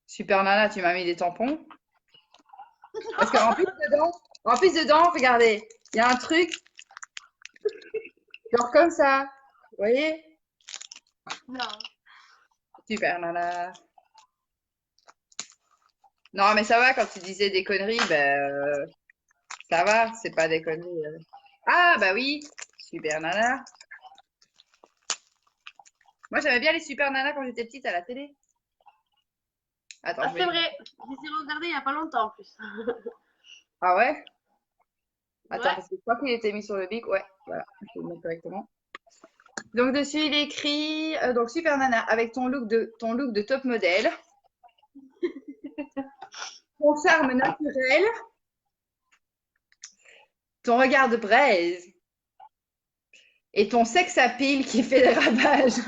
Super Nana, tu m'as mis des tampons. Parce en plus dedans, regardez, il y a un truc, genre comme ça. Vous voyez?
Non.
Super Nana. Non, mais ça va, quand tu disais des conneries, ben, ça va, c'est pas des conneries. Ah, bah oui, Super Nana. Moi, j'aimais bien les Super Nana quand j'étais petite à la télé. Attends,
Ah,
je vais
c'est
les...
vrai. J'ai essayé de regarder il y a pas longtemps en plus.
Ah ouais? Attends,
Ouais.
parce que je crois qu'il était mis sur le bic. Ouais, voilà, je vais le mettre correctement. Donc, dessus, il est écrit donc Super Nana, avec ton look de top modèle, ton charme naturel, ton regard de braise et ton sex appeal qui fait des ravages.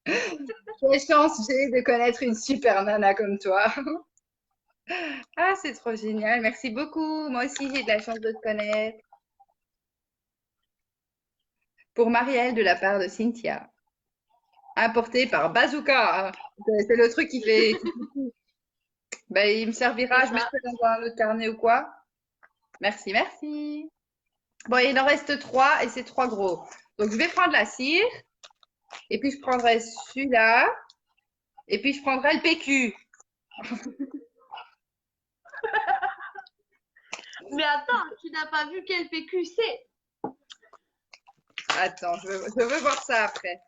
Quelle chance j'ai de connaître une Super Nana comme toi. Ah, c'est trop génial. Merci beaucoup. Moi aussi, j'ai de la chance de te connaître. Pour Marielle, de la part de Cynthia. Apporté par Bazooka. C'est le truc qui fait. Ben, il me
C'est
servira. Je
ça.
mettrai dans un autre carnet ou quoi. Merci, merci. Bon, il en reste 3 et c'est 3 gros. Donc, je vais prendre la cire. Et puis, je prendrai celui-là. Et puis, je prendrai le PQ.
Mais attends, tu n'as pas vu quel PQ c'est?
Attends, je veux voir ça après.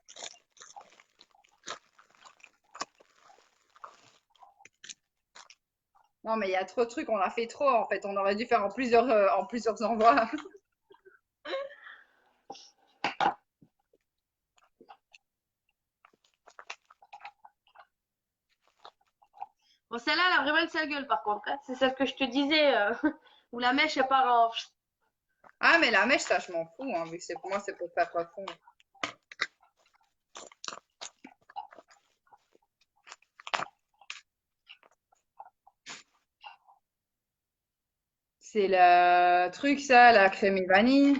Non, mais il y a trop de trucs. On a fait trop, en fait. On aurait dû faire en plusieurs envois.
Bon, celle-là, elle a vraiment une sale gueule par contre, hein. C'est celle que je te disais, où la mèche elle part en.
Ah, mais la mèche, ça, je m'en fous, hein, vu que pour moi, c'est pour faire fond. C'est le truc, ça, la crème et vanille.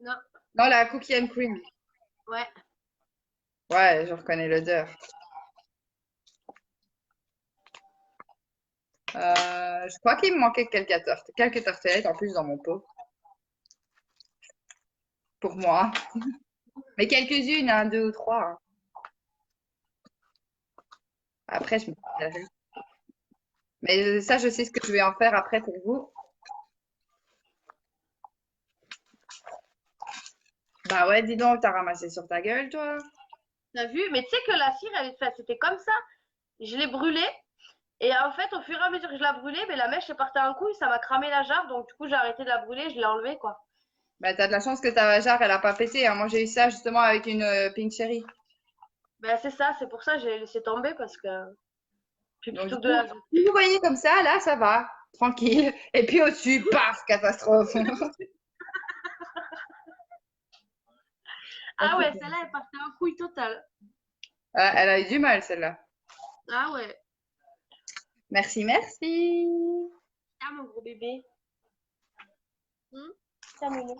Non,
Non, la cookie and cream.
ouais.
Ouais, je reconnais l'odeur. Je crois qu'il me manquait quelques tartelettes en plus dans mon pot. Pour moi. Mais quelques-unes, hein, 2 ou 3. Hein. Après, je me dirai. Mais ça, je sais ce que je vais en faire après pour vous. Bah ouais, dis donc, t'as ramassé sur ta gueule, toi.
T'as vu? Mais tu sais que la cire, elle, enfin, c'était comme ça. Je l'ai brûlée Et en fait, au fur et à mesure que je la brûlais, mais la mèche est partie en couille, ça m'a cramé la jarre. Donc, du coup, j'ai arrêté de la brûler, je l'ai enlevée, quoi.
Bah, t'as de la chance que ta jarre, elle a pas pété, hein. Moi, j'ai eu ça justement avec une Pink Cherry.
Ben, c'est ça, c'est pour ça que j'ai laissé tomber parce que. Puis
Donc,
plutôt
du
que de
coup,
la.
si vous voyez comme ça, là, ça va. Tranquille. Et puis au-dessus, paf, catastrophe.
Ah ouais, celle-là est partie en couille totale.
Ah, elle a eu du mal, celle-là.
Ah ouais.
Merci, merci.
Ah, mon gros bébé. Ça mignon.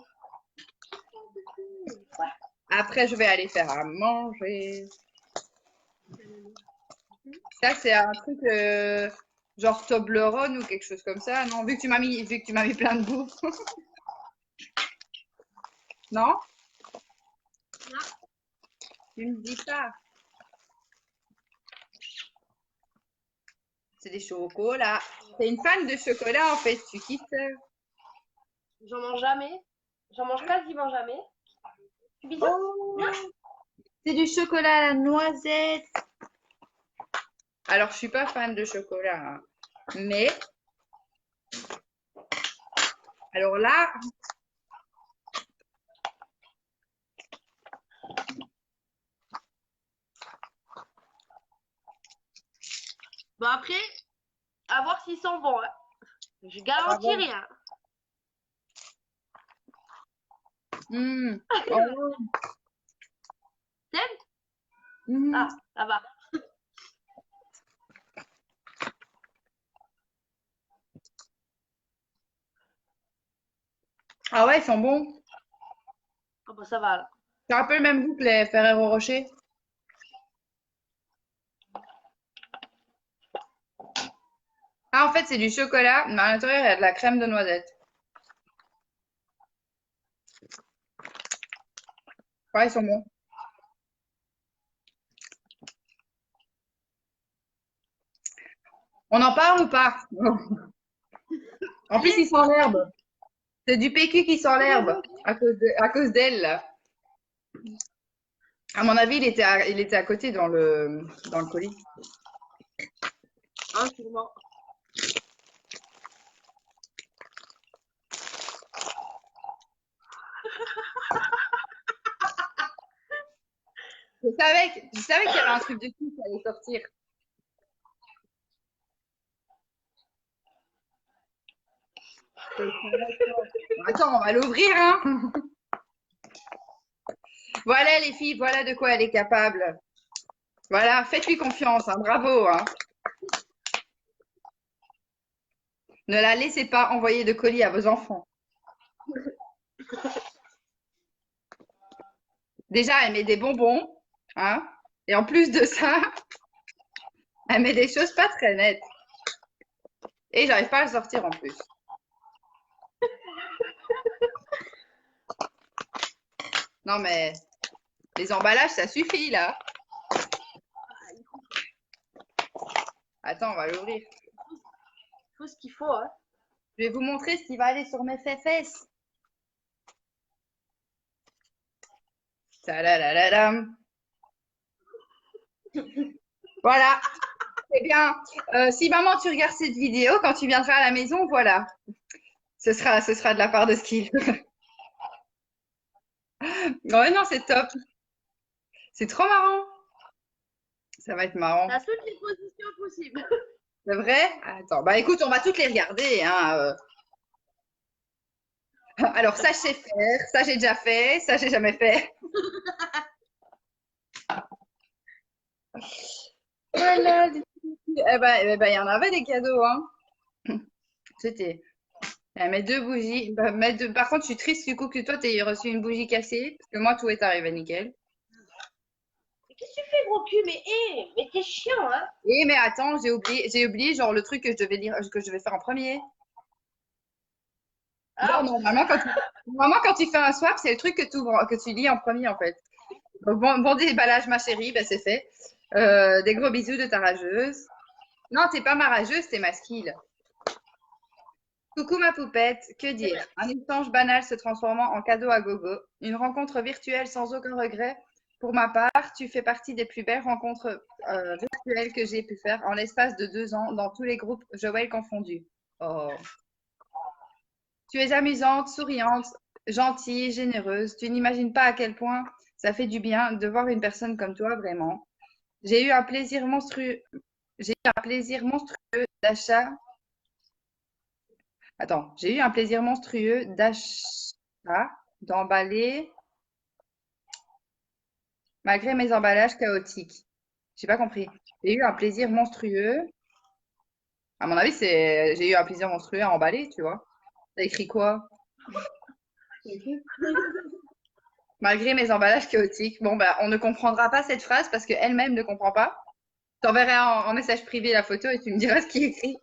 Après, je vais aller faire à manger. Ça, c'est un truc genre Toblerone ou quelque chose comme ça, non? Vu que tu m'as mis plein de bouffe. Non?
Non.
Tu me dis pas. C'est des chocolats. T'es une fan de chocolat, en fait. Tu kiffes ça.
J'en mange jamais. J'en mange quasiment jamais. Bisous.
Oh, c'est du chocolat à la noisette. Alors, je suis pas fan de chocolat, hein. Mais alors là,
Bon, après, à voir s'ils sont bons. Hein. Je garantis
bon.
rien.
Oh,
T'aimes? Ah, ça va.
Ah ouais, ils sont bons.
Ah bah ça va là.
C'est un peu le même goût que les Ferrero Rocher. Ah, en fait, c'est du chocolat, mais à l'intérieur, il y a de la crème de noisette. Ouais, ils sont bons. On en parle ou pas? En plus, ils sont l'herbe. C'est du PQ qui sent l'herbe à cause d'elle, là. À mon avis, il était à côté dans le colis.
Ah, sûrement.
Je savais qu'il y avait un truc de fou qui allait sortir. Attends, on va l'ouvrir, hein. Voilà les filles, voilà de quoi elle est capable. Voilà, faites-lui confiance, hein, bravo, hein. Ne la laissez pas envoyer de colis à vos enfants. Déjà, elle met des bonbons, hein. Et en plus de ça, elle met des choses pas très nettes. Et j'arrive pas à le sortir en plus. Non mais les emballages, ça suffit là. Attends, on va l'ouvrir.
Il faut ce qu'il faut. Hein.
Je vais vous montrer ce qui va aller sur mes fesses. Tadadadadam. Voilà. Eh bien, si maman, tu regardes cette vidéo, quand tu viendras à la maison, voilà. Ce sera de la part de Skill. Ouais, non, c'est top. C'est trop marrant. Ça va être marrant.
T'as toutes les positions possibles.
C'est vrai? Attends, bah écoute, on va toutes les regarder, hein. Alors, ça, je sais faire. Ça, j'ai déjà fait. Ça, j'ai jamais fait. Voilà. Il y en avait des cadeaux, hein. C'était. Elle met deux bougies. Bah, par contre, je suis triste du coup que toi, tu aies reçu une bougie cassée. Parce que moi, tout est arrivé nickel.
Mais qu'est-ce que tu fais, gros cul? Mais t'es chiant, hein?
Et mais attends, j'ai oublié genre le truc que je devais lire, que je devais faire en premier. Genre,
Ah,
normalement, quand tu fais un swap, c'est le truc que tu lis en premier, en fait. Donc, bon déballage, ma chérie, ben, c'est fait. Des gros bisous de ta rageuse. Non, t'es pas ma rageuse, t'es ma skill. Coucou ma poupette, que dire? Un échange banal se transformant en cadeau à gogo. Une rencontre virtuelle sans aucun regret. Pour ma part, tu fais partie des plus belles rencontres virtuelle que j'ai pu faire en l'espace de 2 ans dans tous les groupes Joël confondus. Oh. Tu es amusante, souriante, gentille, généreuse. Tu n'imagines pas à quel point ça fait du bien de voir une personne comme toi, vraiment. J'ai eu un plaisir monstrueux. J'ai eu un plaisir monstrueux d'achat. Attends, j'ai eu un plaisir monstrueux d'achat, d'emballer, malgré mes emballages chaotiques. J'ai pas compris. J'ai eu un plaisir monstrueux. À mon avis, c'est j'ai eu un plaisir monstrueux à emballer, tu vois. T'as écrit quoi? Malgré mes emballages chaotiques. Bon, bah, on ne comprendra pas cette phrase parce qu'elle-même ne comprend pas. T'enverrai en message privé la photo et tu me diras ce qu'il écrit.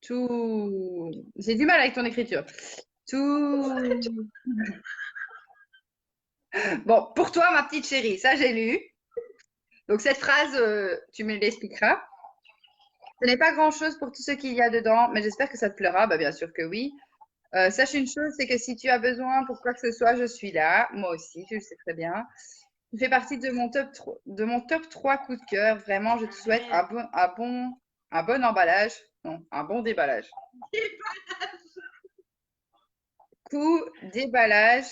Tout, J'ai du mal avec ton écriture. Tout. Bon, pour toi, ma petite chérie, ça j'ai lu. Donc cette phrase, tu me l'expliqueras. Ce n'est pas grand-chose pour tout ce qu'il y a dedans, mais j'espère que ça te plaira. Bah, bien sûr que oui. Sache une chose, c'est que si tu as besoin pour quoi que ce soit, je suis là. Moi aussi, tu le sais très bien. Tu fais partie de mon top 3 coup de cœur. Vraiment, je te souhaite un bon emballage. Non, un bon déballage. Coup, déballage.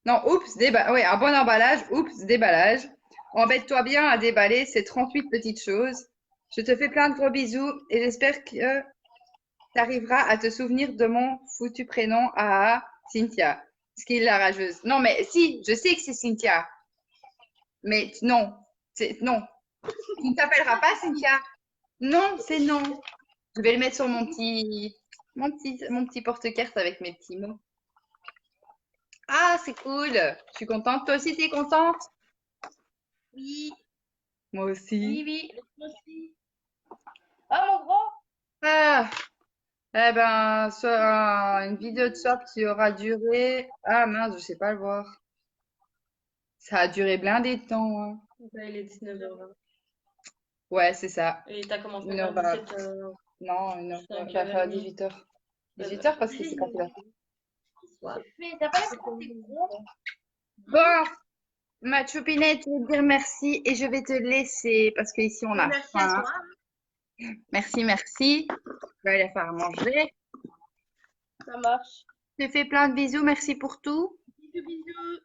Non, oups, oui, un bon emballage, oups, déballage. Embête-toi bien à déballer ces 38 petites choses. Je te fais plein de gros bisous et j'espère que tu arriveras à te souvenir de mon foutu prénom à Cynthia. Ce qui est la rageuse. Non, mais si, je sais que c'est Cynthia. Mais non, non. Tu ne t'appelleras pas Cynthia. Non, c'est non. Je vais le mettre sur mon petit porte-carte avec mes petits mots. Ah, c'est cool. Je suis contente. Toi aussi, t'es contente?
Oui,
Moi
oui,
aussi.
oui. Moi aussi. Ah, mon gros.
Ah, eh ben, une vidéo de swap qui aura duré. Ah mince, je sais pas le voir. Ça a duré blindé de temps, hein.
Là, il est 19h20.
Ouais, c'est ça.
Et t'as commencé
Une
vers
heure vingt.
17
Non, une heure,
cinq
vers
h 30.
18h. 18h parce que c'est pas fait.
Mais t'as pas l'impression que t'es gros?
Bon, ma choupinette, je vais te dire merci et je vais te laisser parce qu'ici on a
Merci à
faim.
toi.
Merci, merci. Je vais aller faire à manger.
Ça marche.
Je te fais plein de bisous. Merci pour tout.
Bisous, bisous.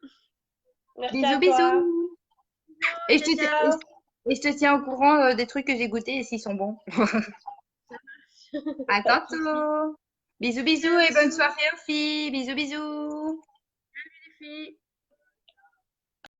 Merci
Bisous,
à toi.
bisous. Et je
Ciao,
te,
ciao.
et je te tiens au courant des trucs que j'ai goûtés et s'ils sont bons. À
Pas de soucis.
tantôt. Bisous, bisous et bonne soirée aux filles. Bisous, bisous.
Les filles.